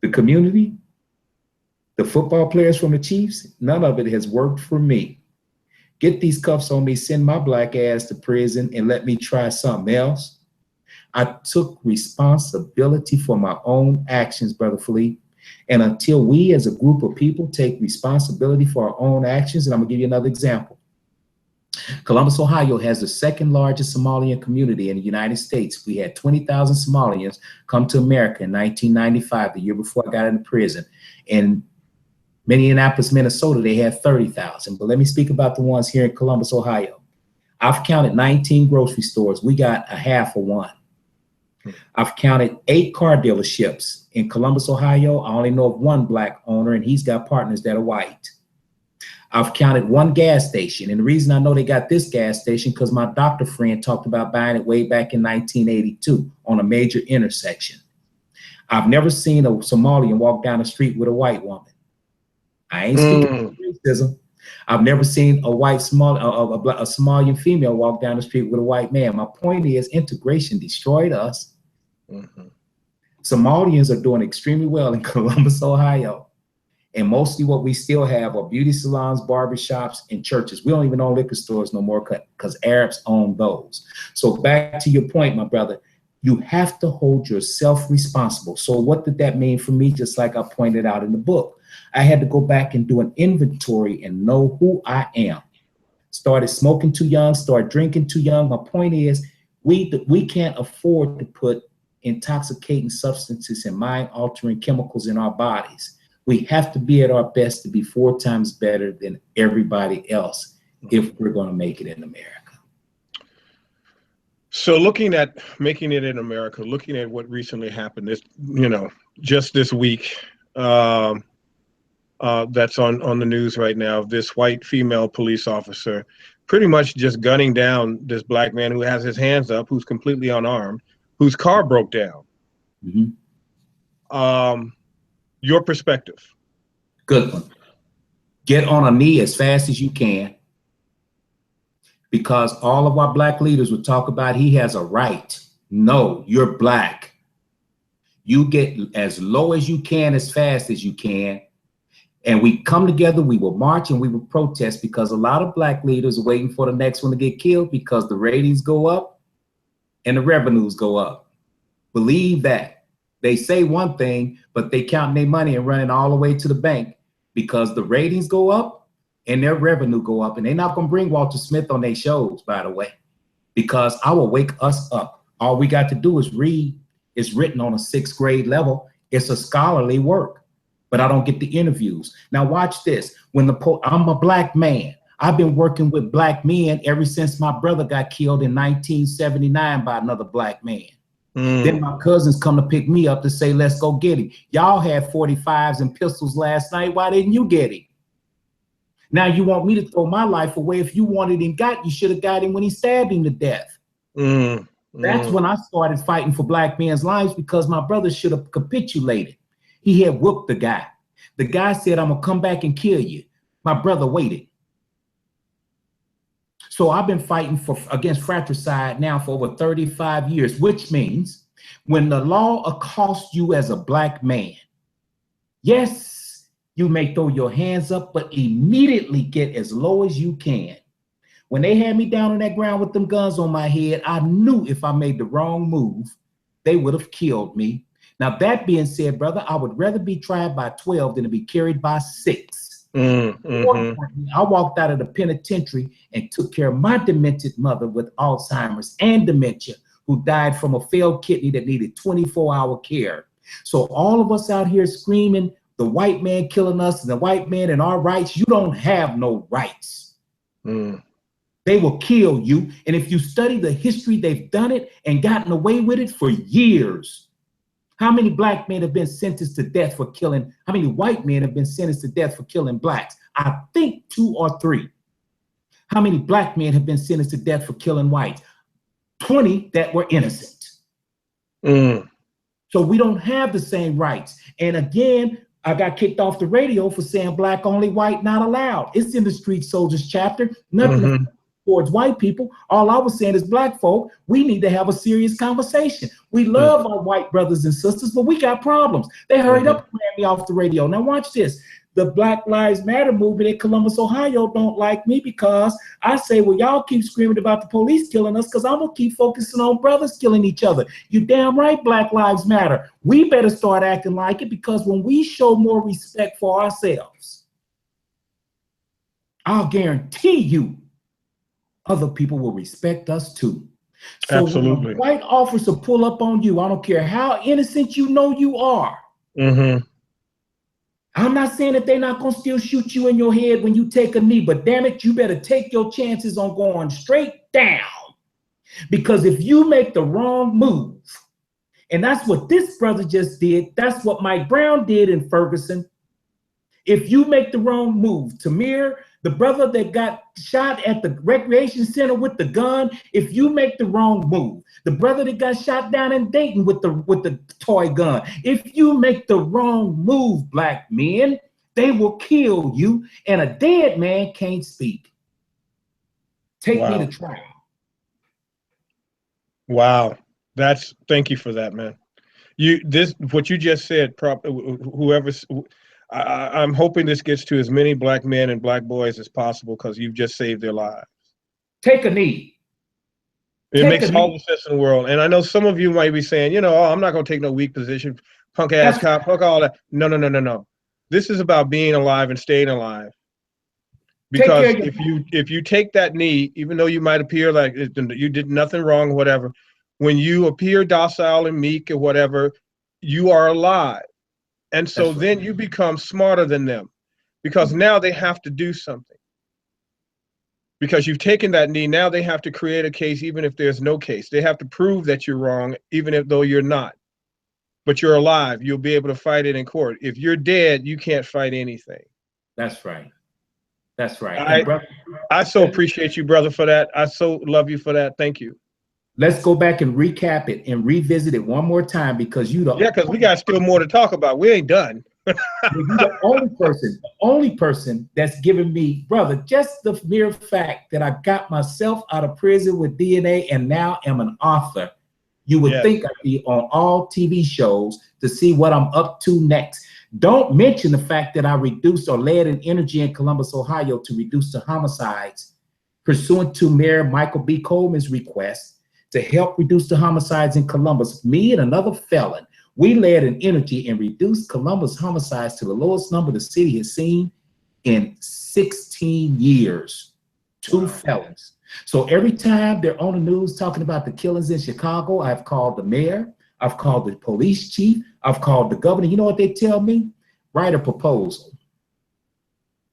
the community, the football players from the Chiefs, none of it has worked for me. Get these cuffs on me, send my black ass to prison, and let me try something else. I took responsibility for my own actions, Brother Philippe, And until we as a group of people take responsibility for our own actions, and I'm gonna give you another example. Columbus, Ohio has the second largest Somalian community in the United States. We had 20,000 Somalians come to America in 1995, the year before I got into prison. In Minneapolis, Minnesota, they had 30,000. But let me speak about the ones here in Columbus, Ohio. I've counted 19 grocery stores. We got a half of one. I've counted 8 car dealerships in Columbus, Ohio. I only know of one Black owner, and he's got partners that are white. I've counted 1 gas station. And the reason I know they got this gas station, because my doctor friend talked about buying it way back in 1982 on a major intersection. I've never seen a Somalian walk down the street with a white woman. I ain't speaking of racism. I've never seen a Somalian female walk down the street with a white man. My point is, integration destroyed us. Somalians are doing extremely well in Columbus, Ohio. And mostly what we still have are beauty salons, barbershops, and churches. We don't even own liquor stores no more because Arabs own those. So back to your point, my brother, you have to hold yourself responsible. So what did that mean for me? Just like I pointed out in the book, I had to go back and do an inventory and know who I am. Started smoking too young, started drinking too young. My point is, we can't afford to put intoxicating substances and mind-altering chemicals in our bodies. We have to be at our best to be 4 times better than everybody else if we're going to make it in America. So looking at making it in America, looking at what recently happened just this week, that's on the news right now, this white female police officer pretty much just gunning down this Black man who has his hands up, who's completely unarmed, whose car broke down. Your perspective. Good one. Get on a knee as fast as you can, because all of our Black leaders would talk about he has a right. No, you're Black. You get as low as you can, as fast as you can. And we come together, we will march and we will protest, because a lot of Black leaders are waiting for the next one to get killed because the ratings go up and the revenues go up. Believe that. They say one thing, but they counting their money and running all the way to the bank because the ratings go up and their revenue go up. And they're not going to bring Walter Smith on their shows, by the way, because I will wake us up. All we got to do is read. It's written on a 6th grade level. It's a scholarly work, but I don't get the interviews. Now watch this. I'm a Black man. I've been working with Black men ever since my brother got killed in 1979 by another Black man. Then my cousins come to pick me up to say, let's go get him. Y'all had 45s and pistols last night. Why didn't you get him? Now you want me to throw my life away. If you wanted him got, you should have got him when he stabbed him to death. That's when I started fighting for Black men's lives, because my brother should have capitulated. He had whooped the guy. The guy said, I'm gonna come back and kill you. My brother waited. So I've been fighting against fratricide now for over 35 years, which means when the law accosts you as a Black man, yes, you may throw your hands up, but immediately get as low as you can. When they had me down on that ground with them guns on my head, I knew if I made the wrong move, they would have killed me. Now, that being said, brother, I would rather be tried by 12 than to be carried by 6. I walked out of the penitentiary and took care of my demented mother with Alzheimer's and dementia, who died from a failed kidney that needed 24-hour care. So all of us out here screaming, the white man killing us and the white man and our rights, you don't have no rights. They will kill you. And if you study the history, they've done it and gotten away with it for years. How many Black men have been sentenced to death for killing? How many white men have been sentenced to death for killing Blacks? I think 2 or 3. How many Black men have been sentenced to death for killing whites? 20 that were innocent. So we don't have the same rights. And again, I got kicked off the radio for saying Black only, white not allowed. It's in the Street Soldiers chapter. Nothing towards white people. All I was saying is, Black folk, we need to have a serious conversation. We love our white brothers and sisters, but we got problems. They hurried up and ran me off the radio. Now watch this. the Black Lives Matter movement in Columbus, Ohio don't like me because I say, well, y'all keep screaming about the police killing us because I'm going to keep focusing on brothers killing each other. You damn right, Black Lives Matter. We better start acting like it, because when we show more respect for ourselves, I'll guarantee you other people will respect us too. So Absolutely. when a white officer pull up on you, I don't care how innocent you know you are. Mm-hmm. I'm not saying that they're not going to still shoot you in your head when you take a knee, but damn it, you better take your chances on going straight down. Because if you make the wrong move, and that's what this brother just did, that's what Mike Brown did in Ferguson. If you make the wrong move, Tamir, the brother that got shot at the recreation center with the gun, if you make the wrong move, the brother that got shot down in Dayton with the toy gun, if you make the wrong move, black men, they will kill you, and a dead man can't speak. Take me to trial. Wow. Thank you for that, man. What you just said, I'm hoping this gets to as many black men and black boys as possible, because you've just saved their lives. Take a knee. It makes all the sense in the world. And I know some of you might be saying, oh, I'm not going to take no weak position, punk ass cop, fuck all that. No. This is about being alive and staying alive. Because if you take that knee, even though you might appear like you did nothing wrong or whatever, when you appear docile and meek or whatever, you are alive. And so then you become smarter than them, because now they have to do something. Because you've taken that knee, now they have to create a case even if there's no case. They have to prove that you're wrong, even though you're not. But you're alive. You'll be able to fight it in court. If you're dead, you can't fight anything. That's right. That's right. I so appreciate you, brother, for that. I so love you for that. Thank you. Let's go back and recap it and revisit it one more time, because because we got still more to talk about. We ain't done. You're the only person that's given me, brother, just the mere fact that I got myself out of prison with DNA and now am an author. You would think I'd be on all TV shows to see what I'm up to next. Don't mention the fact that I reduced or led an energy in Columbus, Ohio to reduce the homicides, pursuant to Mayor Michael B. Coleman's request to help reduce the homicides in Columbus. Me and another felon, we led an energy and reduced Columbus homicides to the lowest number the city has seen in 16 years. Two felons. So every time they're on the news talking about the killings in Chicago, I've called the mayor, I've called the police chief, I've called the governor. You know what they tell me? Write a proposal.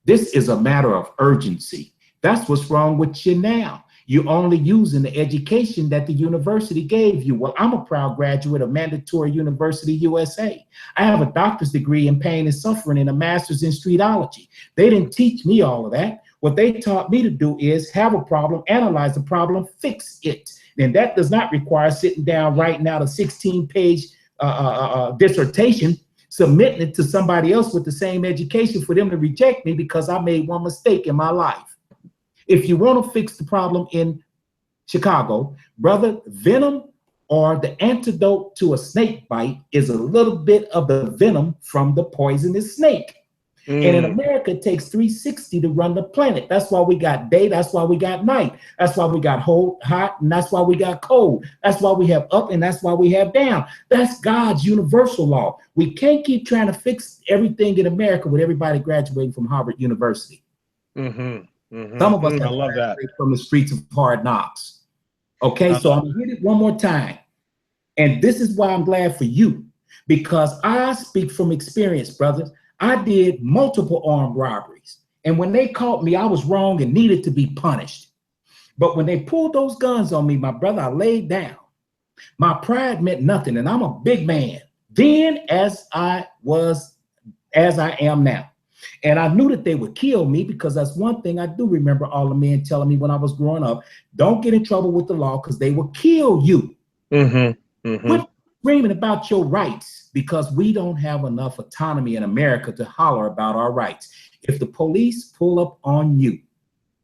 This is a matter of urgency. That's what's wrong with you now. You're only using the education that the university gave you. Well, I'm a proud graduate of Mandatory University USA. I have a doctor's degree in pain and suffering and a master's in streetology. They didn't teach me all of that. What they taught me to do is have a problem, analyze the problem, fix it. And that does not require sitting down writing out a 16-page dissertation, submitting it to somebody else with the same education for them to reject me because I made one mistake in my life. If you want to fix the problem in Chicago, brother, venom or the antidote to a snake bite is a little bit of the venom from the poisonous snake. And in America, it takes 360 to run the planet. That's why we got day, that's why we got night. That's why we got hot, and that's why we got cold. That's why we have up, and that's why we have down. That's God's universal law. We can't keep trying to fix everything in America with everybody graduating from Harvard University. Some of us I love that. From the streets of hard knocks. Okay, so I'm gonna hit it one more time. And this is why I'm glad for you, because I speak from experience, brothers. I did multiple armed robberies. And when they caught me, I was wrong and needed to be punished. But when they pulled those guns on me, my brother, I laid down. My pride meant nothing, and I'm a big man. Then as I am now. And I knew that they would kill me, because that's one thing I do remember all the men telling me when I was growing up: don't get in trouble with the law because they will kill you. Quit screaming about your rights, because we don't have enough autonomy in America to holler about our rights. If the police pull up on you,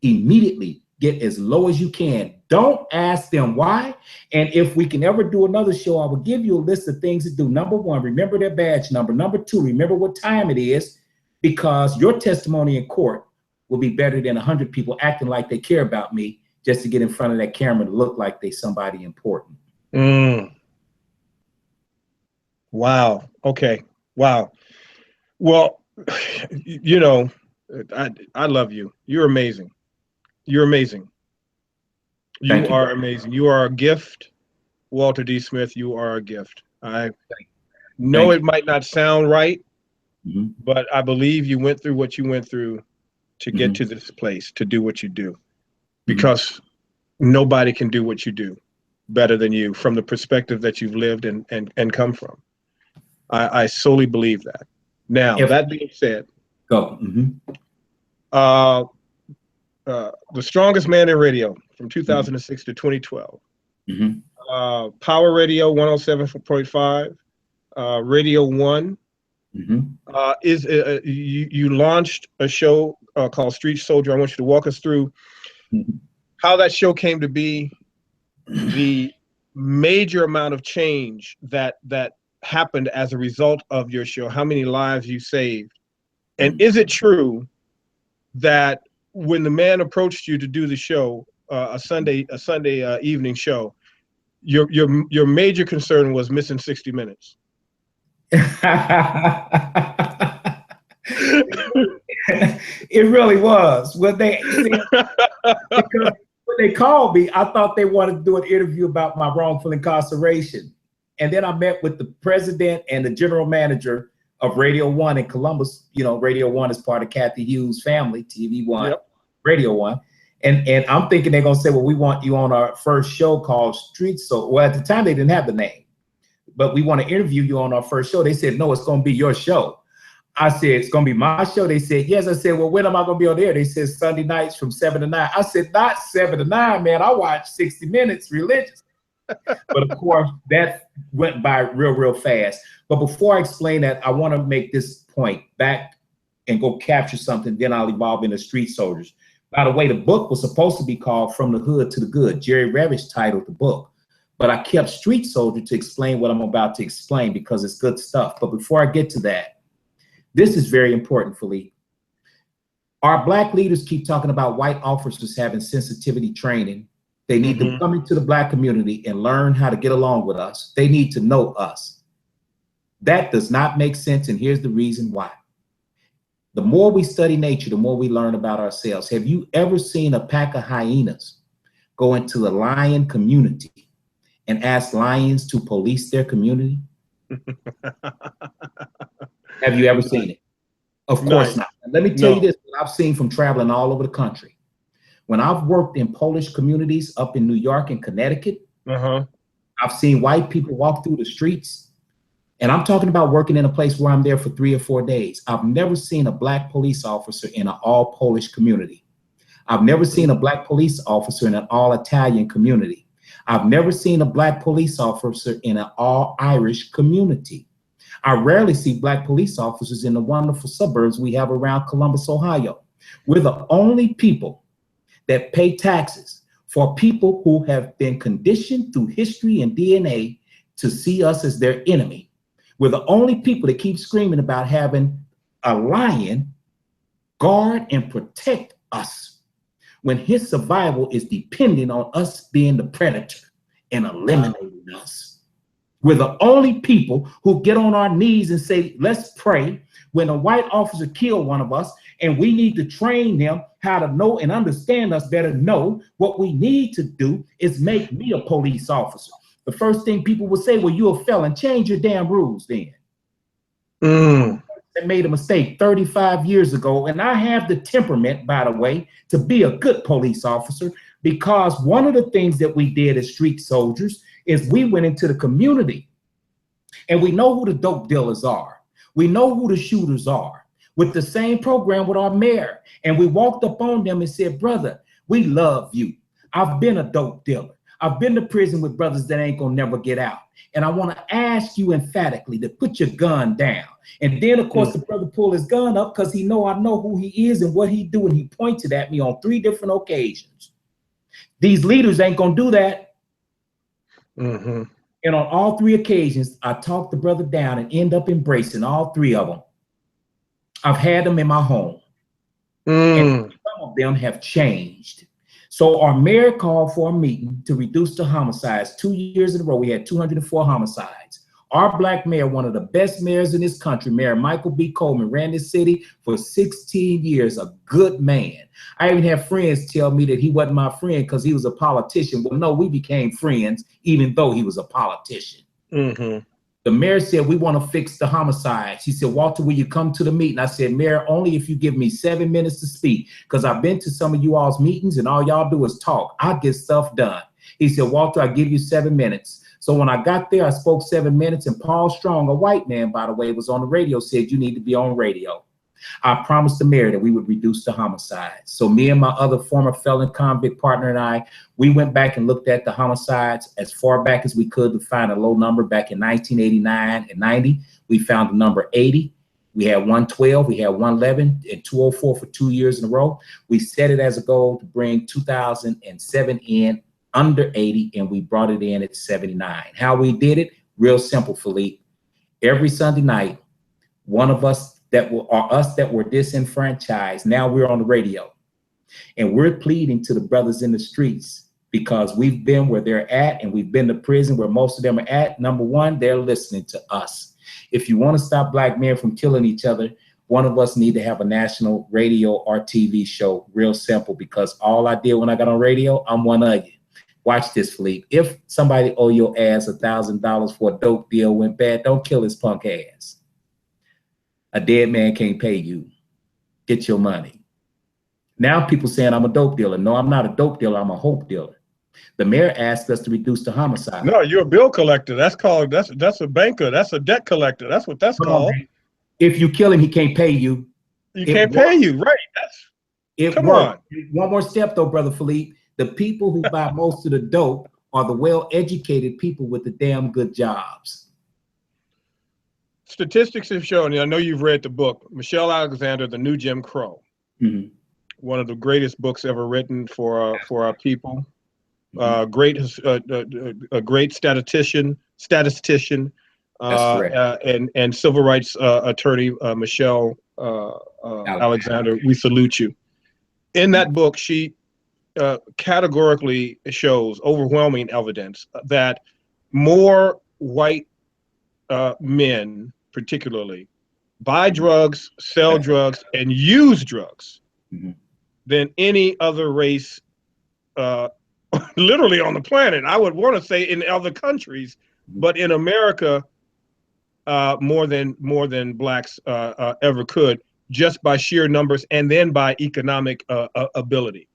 immediately get as low as you can. Don't ask them why. And if we can ever do another show, I will give you a list of things to do. Number one, remember their badge number. Number two, remember what time it is. because your testimony in court will be better than 100 people acting like they care about me just to get in front of that camera to look like they somebody important. Wow. Okay. Wow. Well, you know, I love you. You're amazing. You're amazing. You are amazing. You are a gift, Walter D. Smith. You are a gift. I know it might not sound right, but I believe you went through what you went through to get to this place, to do what you do, because nobody can do what you do better than you from the perspective that you've lived and come from. I solely believe that. Now, that being said, the Strongest Man in Radio from 2006 to 2012. Power Radio 107.5, Radio 1. You launched a show called Street Soldier. I want you to walk us through how that show came to be, the major amount of change that happened as a result of your show, how many lives you saved, and is it true that when the man approached you to do the show, a Sunday evening show, your major concern was missing 60 minutes? It really was. When they because when they called me, I thought they wanted to do an interview about my wrongful incarceration. And then I met with the president and the general manager of Radio 1 in Columbus. You know, Radio 1 is part of Kathy Hughes' family, TV 1, Radio 1. And I'm thinking they're going to say, well, we want you on our first show called Street Soldier. Well, at the time, they didn't have the name. But we want to interview you on our first show. They said, no, it's going to be your show. I said, it's going to be my show. They said, yes. I said, well, when am I going to be on there? They said, Sunday nights from 7 to 9. I said, not 7 to 9, man. I watch 60 Minutes religious. But of course, that went by real fast. But before I explain that, I want to make this point back and go capture something. Then I'll evolve into Street Soldiers. By the way, the book was supposed to be called From the Hood to the Good. Jerry Revish titled the book. But I kept Street Soldier to explain what I'm about to explain because it's good stuff. But before I get to that, this is very important, Philippe. Our Black leaders keep talking about white officers having sensitivity training. They need to come into the Black community and learn how to get along with us. They need to know us. That does not make sense, and here's the reason why. The more we study nature, the more we learn about ourselves. Have you ever seen a pack of hyenas go into a lion community and ask lions to police their community? Have you ever seen it? Of course not. And let me tell you this, what I've seen from traveling all over the country. When I've worked in Polish communities up in New York and Connecticut, I've seen white people walk through the streets. And I'm talking about working in a place where I'm there for 3 or 4 days. I've never seen a Black police officer in an all Polish community. I've never seen a Black police officer in an all Italian community. I've never seen a Black police officer in an all Irish community. I rarely see Black police officers in the wonderful suburbs we have around Columbus, Ohio. We're the only people that pay taxes for people who have been conditioned through history and DNA to see us as their enemy. We're the only people that keep screaming about having a lion guard and protect us when his survival is dependent on us being the predator and eliminating us. We're the only people who get on our knees and say, let's pray when a white officer killed one of us, and we need to train them how to know and understand us better. No, what we need to do is make me a police officer. The first thing people will say, well, you're a felon, change your damn rules then. They made a mistake 35 years ago, and I have the temperament, by the way, to be a good police officer, because one of the things that we did as street soldiers is we went into the community, and we know who the dope dealers are. We know who the shooters are. With the same program with our mayor, and we walked up on them and said, brother, we love you. I've been a dope dealer. I've been to prison with brothers that ain't gonna never get out. And I wanna ask you emphatically to put your gun down. And then of course the brother pulled his gun up because he know I know who he is and what he do, and he pointed at me on 3 different occasions. These leaders ain't gonna do that. And on all 3 occasions, I talked the brother down and end up embracing all 3 of them. I've had them in my home. And some of them have changed. So our mayor called for a meeting to reduce the homicides. 2 years in a row, we had 204 homicides. Our black mayor, one of the best mayors in this country, Mayor Michael B. Coleman, ran this city for 16 years, a good man. I even have friends tell me that he wasn't my friend because he was a politician. Well, no, we became friends, even though he was a politician. The mayor said, we want to fix the homicides. He said, Walter, will you come to the meeting? I said, Mayor, only if you give me 7 minutes to speak, because I've been to some of you all's meetings and all y'all do is talk. I get stuff done. He said, Walter, I give you 7 minutes. So when I got there, I spoke 7 minutes, and Paul Strong, a white man, by the way, was on the radio, said, you need to be on radio. I promised the mayor that we would reduce the homicides. So me and my other former felon convict partner and I, we went back and looked at the homicides as far back as we could to find a low number. Back in 1989 and 90, we found the number 80. We had 112, we had 111, and 204 for 2 years in a row. We set it as a goal to bring 2007 in under 80, and we brought it in at 79. How we did it? Real simple, Philippe. Every Sunday night, one of us that were disenfranchised, now we're on the radio. And we're pleading to the brothers in the streets because we've been where they're at, and we've been to prison where most of them are at. Number one, they're listening to us. If you want to stop black men from killing each other, one of us need to have a national radio or TV show. Real simple, because all I did when I got on radio, I'm one of you. Watch this, Philippe. If somebody owe your ass $1,000 for a dope deal went bad, don't kill his punk ass. A dead man can't pay you. Get your money. Now people saying I'm a dope dealer. No, I'm not a dope dealer. I'm a hope dealer. The mayor asked us to reduce the homicide. No, you're a bill collector. That's called, that's a banker. That's a debt collector. That's what that's called. If you kill him, he can't pay you. He can't pay you, right? Come on. One more step though, Brother Philippe. The people who buy most of the dope are the well-educated people with the damn good jobs. Statistics have shown, and I know you've read the book, Michelle Alexander, The New Jim Crow. One of the greatest books ever written for our people. A great statistician, and civil rights attorney, Michelle Alexander. We salute you. In that book, she categorically shows overwhelming evidence that more white men, particularly, buy drugs, sell drugs, and use drugs than any other race, literally on the planet. I would want to say in other countries, but in America, more than blacks ever could, just by sheer numbers and then by economic ability.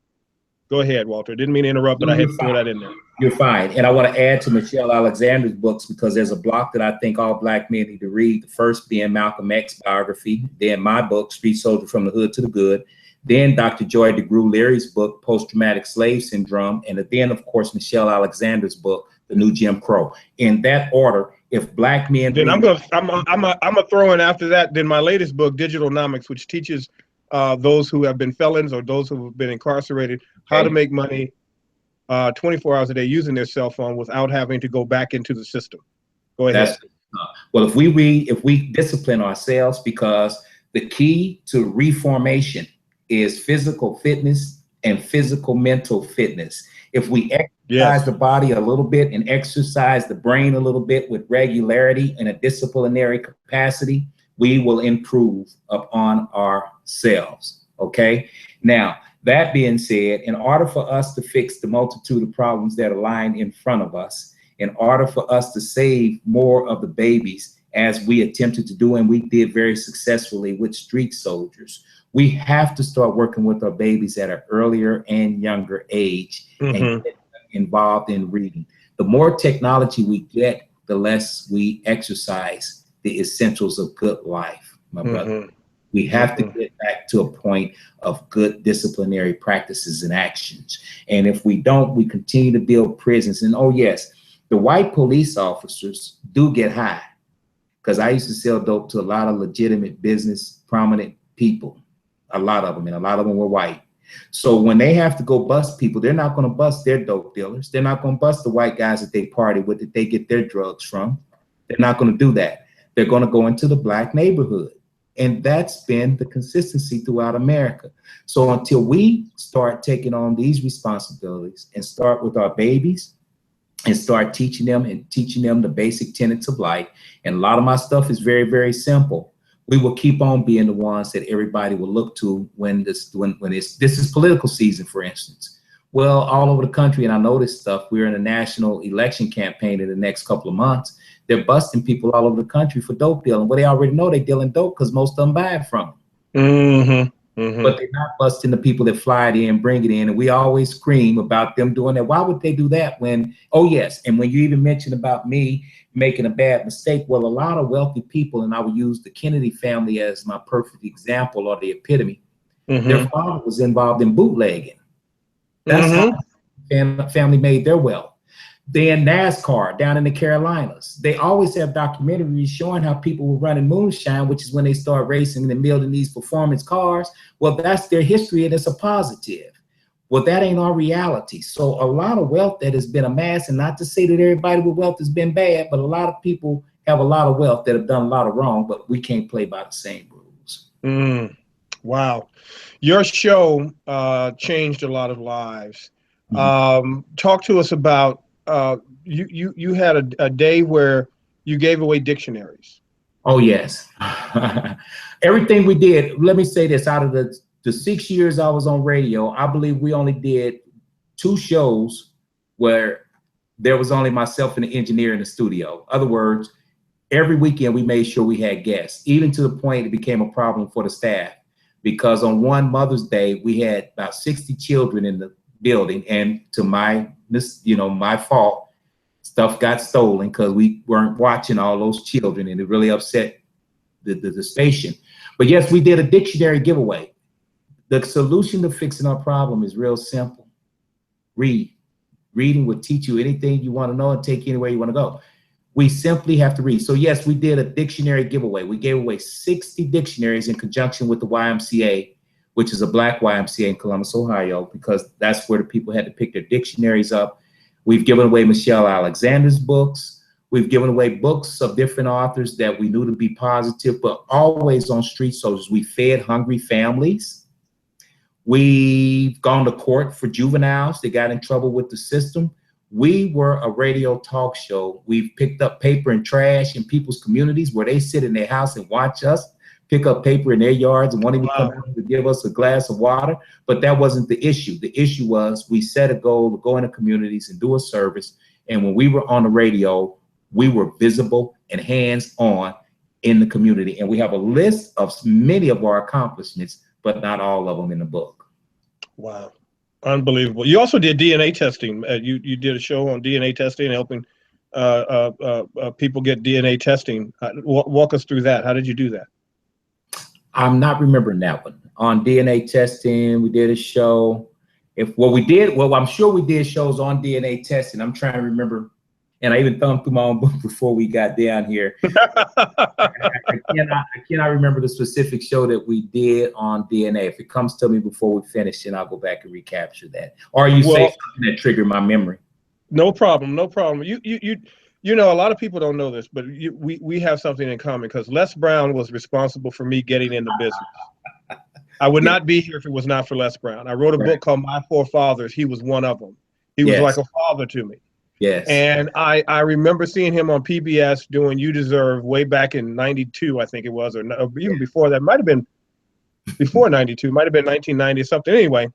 Go ahead, Walter. Didn't mean to interrupt, but I had to throw that in there. You're fine. And I want to add to Michelle Alexander's books because there's a block that I think all black men need to read. The first being Malcolm X biography, then my book, Street Soldier from the Hood to the Good, then Dr. Joy DeGruy Leary's book, Post-Traumatic Slave Syndrome, and then, of course, Michelle Alexander's book, The New Jim Crow. In that order, if black men... Then I'm gonna throw in after that, then my latest book, Digitalonomics, which teaches those who have been felons or those who have been incarcerated how to make money 24 hours a day using their cell phone without having to go back into the system. Go ahead. Well, if we discipline ourselves, because the key to reformation is physical fitness and physical mental fitness. If we exercise the body a little bit and exercise the brain a little bit with regularity and a disciplinary capacity, we will improve upon ourselves, okay? Now, that being said, in order for us to fix the multitude of problems that are lying in front of us, in order for us to save more of the babies, as we attempted to do and we did very successfully with Street Soldiers, we have to start working with our babies at an earlier and younger age and get involved in reading. The more technology we get, the less we exercise the essentials of good life, my brother. We have to get back to a point of good disciplinary practices and actions. And if we don't, we continue to build prisons. And oh yes, the white police officers do get high, because I used to sell dope to a lot of legitimate business, prominent people, a lot of them, and a lot of them were white. So when they have to go bust people, they're not going to bust their dope dealers. They're not going to bust the white guys that they party with, that they get their drugs from. They're not going to do that. They're going to go into the black neighborhood. And that's been the consistency throughout America. So until we start taking on these responsibilities and start with our babies and start teaching them the basic tenets of life, and a lot of my stuff is very, very simple, we will keep on being the ones that everybody will look to when this is political season, for instance. Well, all over the country, and I know this stuff, we're in a national election campaign in the next couple of months. They're busting people all over the country for dope dealing. Well, they already know they're dealing dope because most of them buy it from them. Mm-hmm. Mm-hmm. But they're not busting the people that fly it in, bring it in, and we always scream about them doing that. Why would they do that when, oh yes, and when you even mentioned about me making a bad mistake, well, a lot of wealthy people, and I would use the Kennedy family as my perfect example or the epitome, their father was involved in bootlegging. That's how the family made their wealth. Then NASCAR down in the Carolinas, they always have documentaries showing how people were running moonshine, which is when they start racing and building these performance cars. Well, that's their history and it's a positive. Well, that ain't our reality. So a lot of wealth that has been amassed, and not to say that everybody with wealth has been bad, but a lot of people have a lot of wealth that have done a lot of wrong, but we can't play by the same rules. Wow. Your show changed a lot of lives. Talk to us about, you had a day where you gave away dictionaries. Oh, yes. Everything we did, let me say this, out of the 6 years I was on radio, I believe we only did 2 shows where there was only myself and the engineer in the studio. In other words, every weekend we made sure we had guests, even to the point it became a problem for the staff. Because on one Mother's Day, we had about 60 children in the building, and to my fault, stuff got stolen because we weren't watching all those children, and it really upset the station. But yes, we did a dictionary giveaway. The solution to fixing our problem is real simple. Read. Reading will teach you anything you want to know and take you anywhere you want to go. We simply have to read. So yes, we did a dictionary giveaway. We gave away 60 dictionaries in conjunction with the YMCA, which is a Black YMCA in Columbus, Ohio, because that's where the people had to pick their dictionaries up. We've given away Michelle Alexander's books. We've given away books of different authors that we knew to be positive, but always on street soldiers. We fed hungry families. We've gone to court for juveniles that got in trouble with the system. We were a radio talk show. We've picked up paper and trash in people's communities where they sit in their house and watch us pick up paper in their yards and won't even come out to give us a glass of water. But that wasn't the issue. The issue was we set a goal to go into communities and do a service. And when we were on the radio, we were visible and hands-on in the community. And we have a list of many of our accomplishments, but not all of them in the book. Wow. Unbelievable. You also did DNA testing. You did a show on DNA testing and helping people get DNA testing. Walk us through that. How did you do that? I'm not remembering that one. On DNA testing, we did a show. I'm sure we did shows on DNA testing. I'm trying to remember. And I even thumbed through my own book before we got down here. I cannot remember the specific show that we did on DNA. If it comes to me before we finish, then I'll go back and recapture that. Or you say something that triggered my memory. No problem. No problem. You know, a lot of people don't know this, but we have something in common, because Les Brown was responsible for me getting in the business. I would not be here if it was not for Les Brown. I wrote a book called My Four Fathers. He was one of them. He was like a father to me. Yes. And I remember seeing him on PBS doing You Deserve way back in 92, I think it was, or even before that. Might have been before 92, might have been 1990 something. Anyway,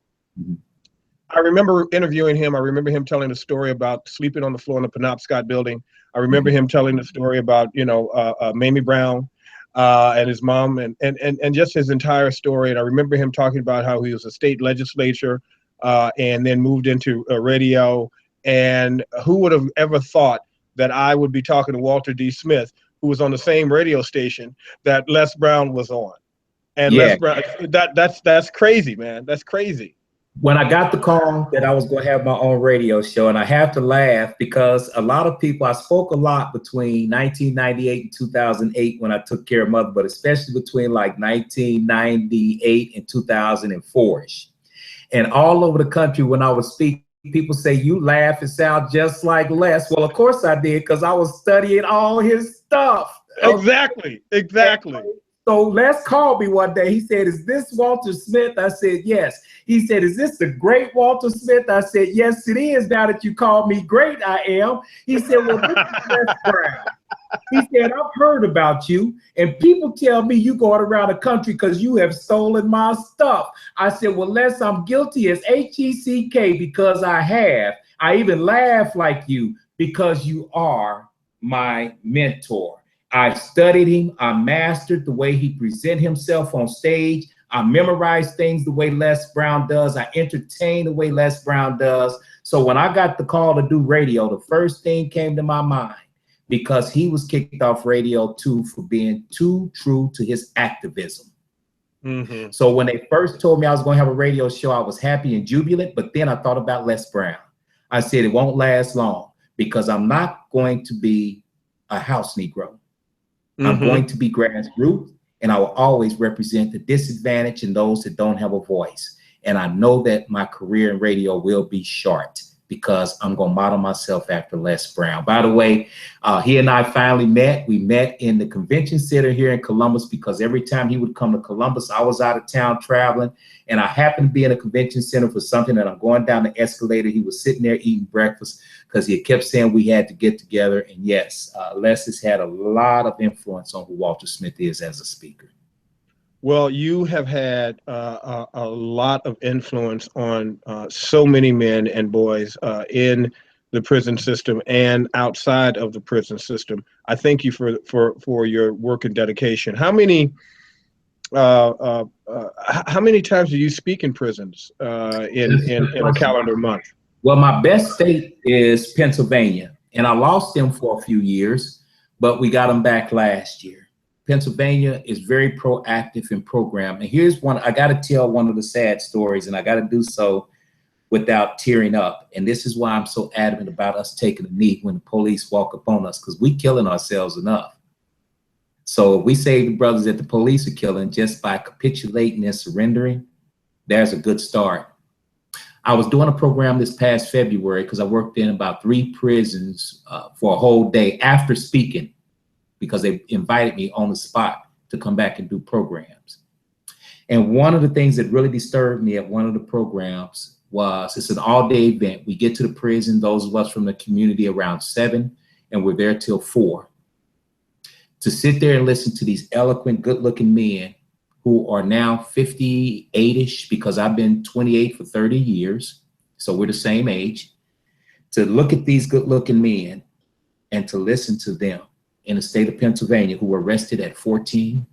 I remember interviewing him. I remember him telling a story about sleeping on the floor in the Penobscot building. I remember him telling the story about, Mamie Brown and his mom and just his entire story. And I remember him talking about how he was a state legislature and then moved into radio. And who would have ever thought that I would be talking to Walter D. Smith, who was on the same radio station that Les Brown was on? And Les Brown, that's crazy, man. That's crazy. When I got the call that I was going to have my own radio show, and I have to laugh because a lot of people, I spoke a lot between 1998 and 2008 when I took care of Mother, but especially between like 1998 and 2004-ish. And all over the country when I was speaking, people say, you laugh and sound just like Les. Well, of course I did, because I was studying all his stuff. Exactly. So Les called me one day. He said, "Is this Walter Smith?" I said, "Yes." He said, "Is this the great Walter Smith?" I said, "Yes, it is. Now that you call me great, I am." He said, "Well, this is Les Brown." He said, "I've heard about you, and people tell me you going around the country because you have stolen my stuff." I said, "Well, Les, I'm guilty as HECK because I have. I even laugh like you because you are my mentor. I studied him. I mastered the way he present himself on stage. I memorized things the way Les Brown does. I entertain the way Les Brown does. So when I got the call to do radio, the first thing came to my mind, because he was kicked off radio too for being too true to his activism. Mm-hmm. So when they first told me I was going to have a radio show, I was happy and jubilant. But then I thought about Les Brown. I said, it won't last long, because I'm not going to be a house Negro. Mm-hmm. I'm going to be grassroots, and I will always represent the disadvantaged and those that don't have a voice. And I know that my career in radio will be short, because I'm going to model myself after Les Brown. By the way, he and I finally met. We met in the convention center here in Columbus, because every time he would come to Columbus, I was out of town traveling, and I happened to be in a convention center for something, and I'm going down the escalator. He was sitting there eating breakfast, because he kept saying we had to get together. And yes, Les has had a lot of influence on who Walter Smith is as a speaker. Well, you have had a lot of influence on so many men and boys in the prison system and outside of the prison system. I thank you for your work and dedication. How many times do you speak in prisons in a calendar month? Well, my best state is Pennsylvania, and I lost them for a few years, but we got them back last year. Pennsylvania is very proactive in program. And here's one, I got to tell one of the sad stories, and I got to do so without tearing up. And this is why I'm so adamant about us taking a knee when the police walk up on us, because we killing ourselves enough. So if we save the brothers that the police are killing just by capitulating and surrendering, there's a good start. I was doing a program this past February, because I worked in about 3 prisons for a whole day after speaking, because they invited me on the spot to come back and do programs. And one of the things that really disturbed me at one of the programs was, it's an all-day event. We get to the prison, those of us from the community, around 7, and we're there till 4. To sit there and listen to these eloquent, good-looking men who are now 58-ish, because I've been 28 for 30 years, so we're the same age, to look at these good-looking men and to listen to them in the state of Pennsylvania, who were arrested at 14,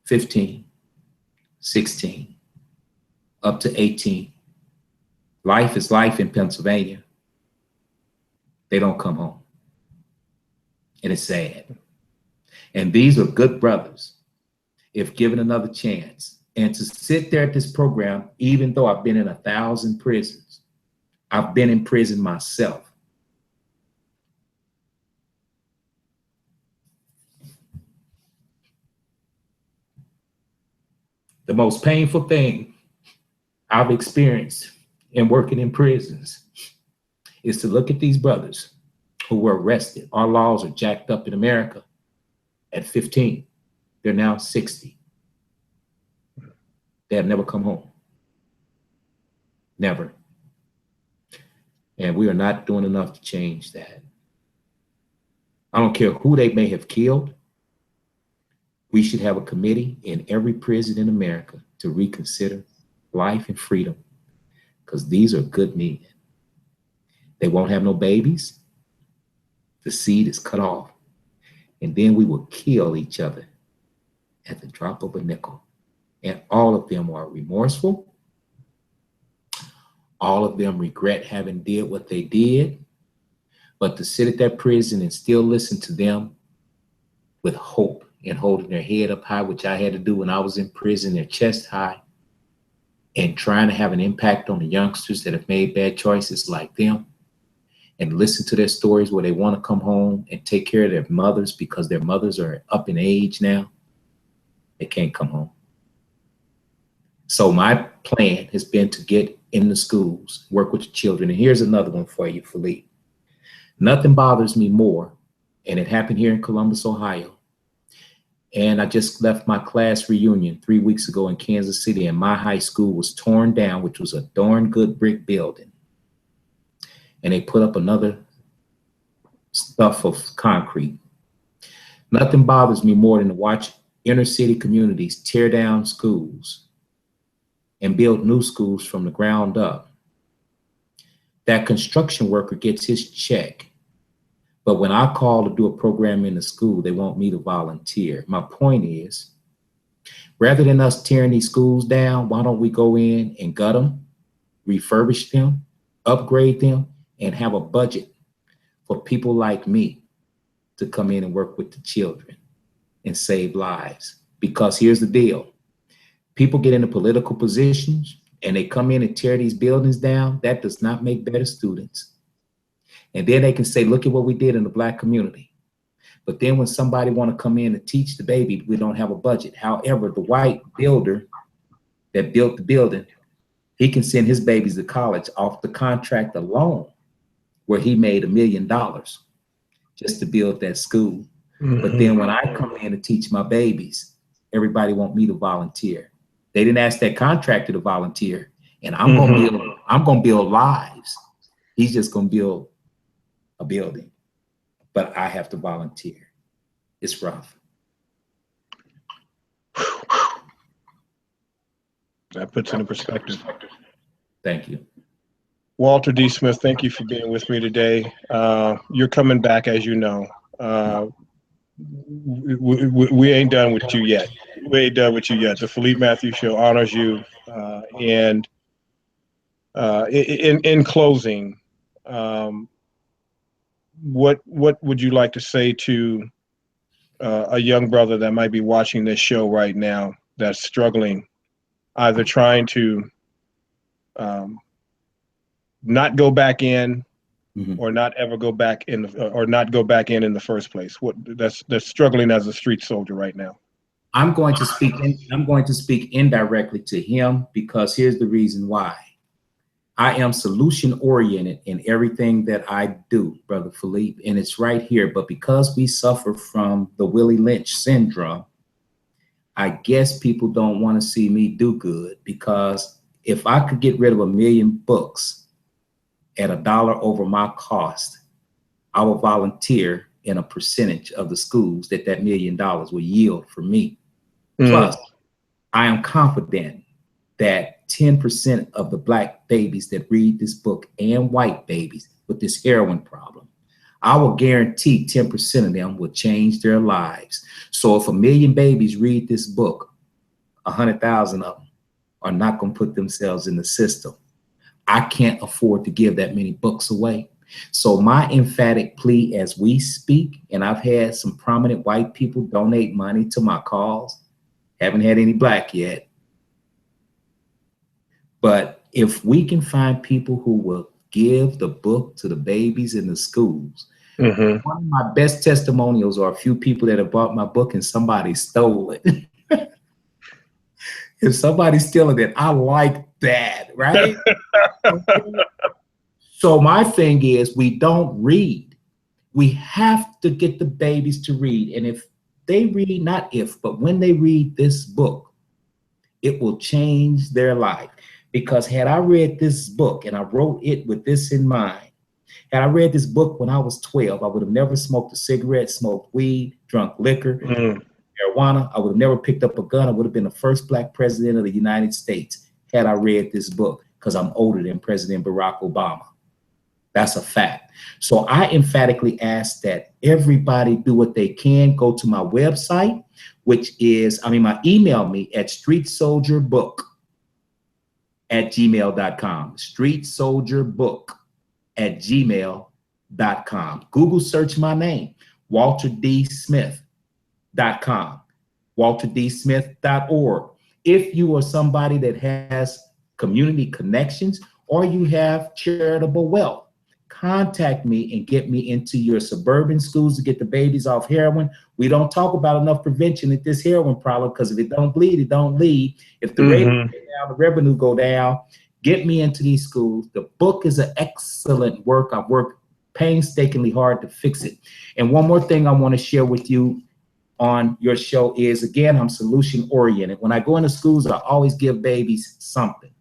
15, 16, up to 18. Life is life in Pennsylvania. They don't come home. And it's sad. And these are good brothers, if given another chance. And to sit there at this program, even though I've been in 1,000 prisons, I've been in prison myself. The most painful thing I've experienced in working in prisons is to look at these brothers who were arrested. Our laws are jacked up in America at 15. They're now 60. They have never come home. Never. And we are not doing enough to change that. I don't care who they may have killed. We should have a committee in every prison in America to reconsider life and freedom, because these are good men. They won't have no babies. The seed is cut off. And then we will kill each other at the drop of a nickel. And all of them are remorseful. All of them regret having did what they did. But to sit at that prison and still listen to them with hope and holding their head up high, which I had to do when I was in prison, their chest high, and trying to have an impact on the youngsters that have made bad choices like them, and listen to their stories where they want to come home and take care of their mothers because their mothers are up in age now. They can't come home. So my plan has been to get in the schools, work with the children. And here's another one for you, Philippe. Nothing bothers me more, and it happened here in Columbus, Ohio. And I just left my class reunion 3 weeks ago in Kansas City, and my high school was torn down, which was a darn good brick building. And they put up another stuff of concrete. Nothing bothers me more than to watch inner city communities tear down schools and build new schools from the ground up. That construction worker gets his check. But when I call to do a program in the school, they want me to volunteer. My point is, rather than us tearing these schools down, why don't we go in and gut them, refurbish them, upgrade them, and have a budget for people like me to come in and work with the children and save lives? Because here's the deal. People get into political positions and they come in and tear these buildings down. That does not make better students. And then they can say, look at what we did in the Black community. But then when somebody want to come in and teach the baby, we don't have a budget. However, the white builder that built the building, he can send his babies to college off the contract alone, where he made $1 million just to build that school. Mm-hmm. But then when I come in to teach my babies, everybody want me to volunteer. They didn't ask that contractor to volunteer, and I'm gonna build lives. He's just gonna build a building, but I have to volunteer. It's rough. That puts it in perspective. Thank you. Walter D. Smith, thank you for being with me today. You're coming back, as you know. We ain't done with you yet. We ain't done with you yet. The Philippe Matthews Show honors you. And in closing, what would you like to say to a young brother that might be watching this show right now that's struggling, either trying to not go back in, or not ever go back in, or not go back in the first place? That's struggling as a street soldier right now. I'm going to speak indirectly to him, because here's the reason why. I am solution oriented in everything that I do, Brother Philippe, and it's right here. But because we suffer from the Willie Lynch syndrome, I guess people don't want to see me do good, because if I could get rid of 1 million books at $1 over my cost, I will volunteer in a percentage of the schools that $1 million will yield for me. Plus, I am confident that 10% of the Black babies that read this book, and white babies with this heroin problem, I will guarantee 10% of them will change their lives. So if 1 million babies read this book, 100,000 of them are not going to put themselves in the system. I can't afford to give that many books away. So my emphatic plea as we speak, and I've had some prominent white people donate money to my cause, haven't had any Black yet. But if we can find people who will give the book to the babies in the schools, one of my best testimonials are a few people that have bought my book and somebody stole it. If somebody's stealing it, I like that, right? So my thing is, we don't read. We have to get the babies to read. And if they read, not if, but when they read this book, it will change their life. Because had I read this book, and I wrote it with this in mind, had I read this book when I was 12, I would have never smoked a cigarette, smoked weed, drunk liquor, marijuana. I would have never picked up a gun. I would have been the first Black president of the United States had I read this book, because I'm older than President Barack Obama. That's a fact. So I emphatically ask that everybody do what they can. Go to my website, which is, email me at streetsoldierbook@gmail.com. streetsoldierbook@gmail.com. Google search my name, walterdsmith.com, walterdsmith.org. If you are somebody that has community connections or you have charitable wealth, contact me and get me into your suburban schools to get the babies off heroin. We don't talk about enough prevention at this heroin problem, because if it don't bleed, it don't lead. If the rate go down, the revenue go down. Get me into these schools. The book is an excellent work. I've worked painstakingly hard to fix it. And one more thing I want to share with you on your show is, again, I'm solution oriented. When I go into schools, I always give babies something.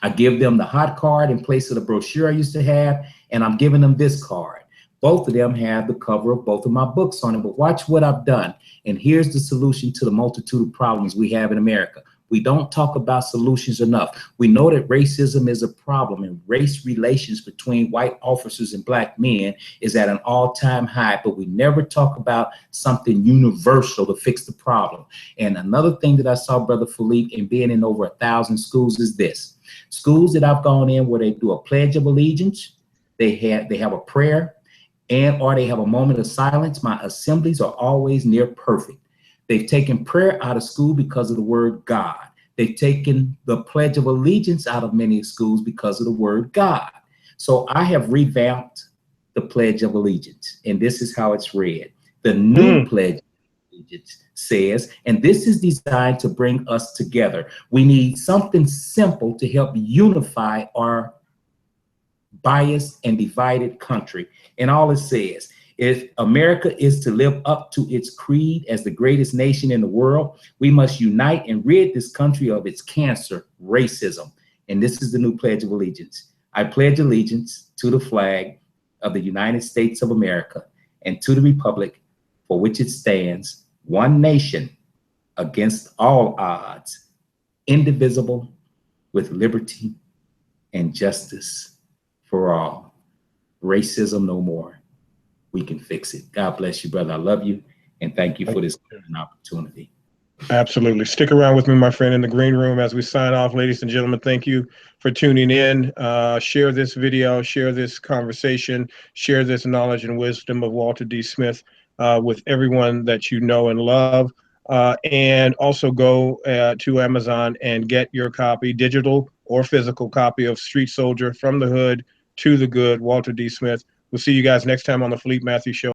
I give them the hot card in place of the brochure I used to have, and I'm giving them this card. Both of them have the cover of both of my books on it, but watch what I've done. And here's the solution to the multitude of problems we have in America. We don't talk about solutions enough. We know that racism is a problem, and race relations between white officers and black men is at an all-time high, but we never talk about something universal to fix the problem. And another thing that I saw, Brother Philippe, in being in over 1,000 schools is this. Schools that I've gone in where they do a pledge of allegiance, they have a prayer, and or they have a moment of silence. My assemblies are always near perfect. They've taken prayer out of school because of the word God. They've taken the Pledge of Allegiance out of many schools because of the word God. So I have revamped the Pledge of Allegiance, and this is how it's read. The new Pledge of Allegiance says, and this is designed to bring us together. We need something simple to help unify our biased and divided country. And all it says, if America is to live up to its creed as the greatest nation in the world, we must unite and rid this country of its cancer, racism. And this is the new Pledge of Allegiance. I pledge allegiance to the flag of the United States of America and to the republic for which it stands, one nation against all odds, indivisible, with liberty and justice for all. Racism no more. We can fix it. God bless you, brother. I love you. And thank you for this opportunity. Absolutely. Stick around with me, my friend, in the green room as we sign off. Ladies and gentlemen, thank you for tuning in. Share this video, share this conversation, share this knowledge and wisdom of Walter D. Smith with everyone that you know and love. And also go to Amazon and get your copy, digital or physical copy, of Street Soldier, From the Hood to the Good, Walter D. Smith. We'll see you guys next time on the Philippe Matthews Show.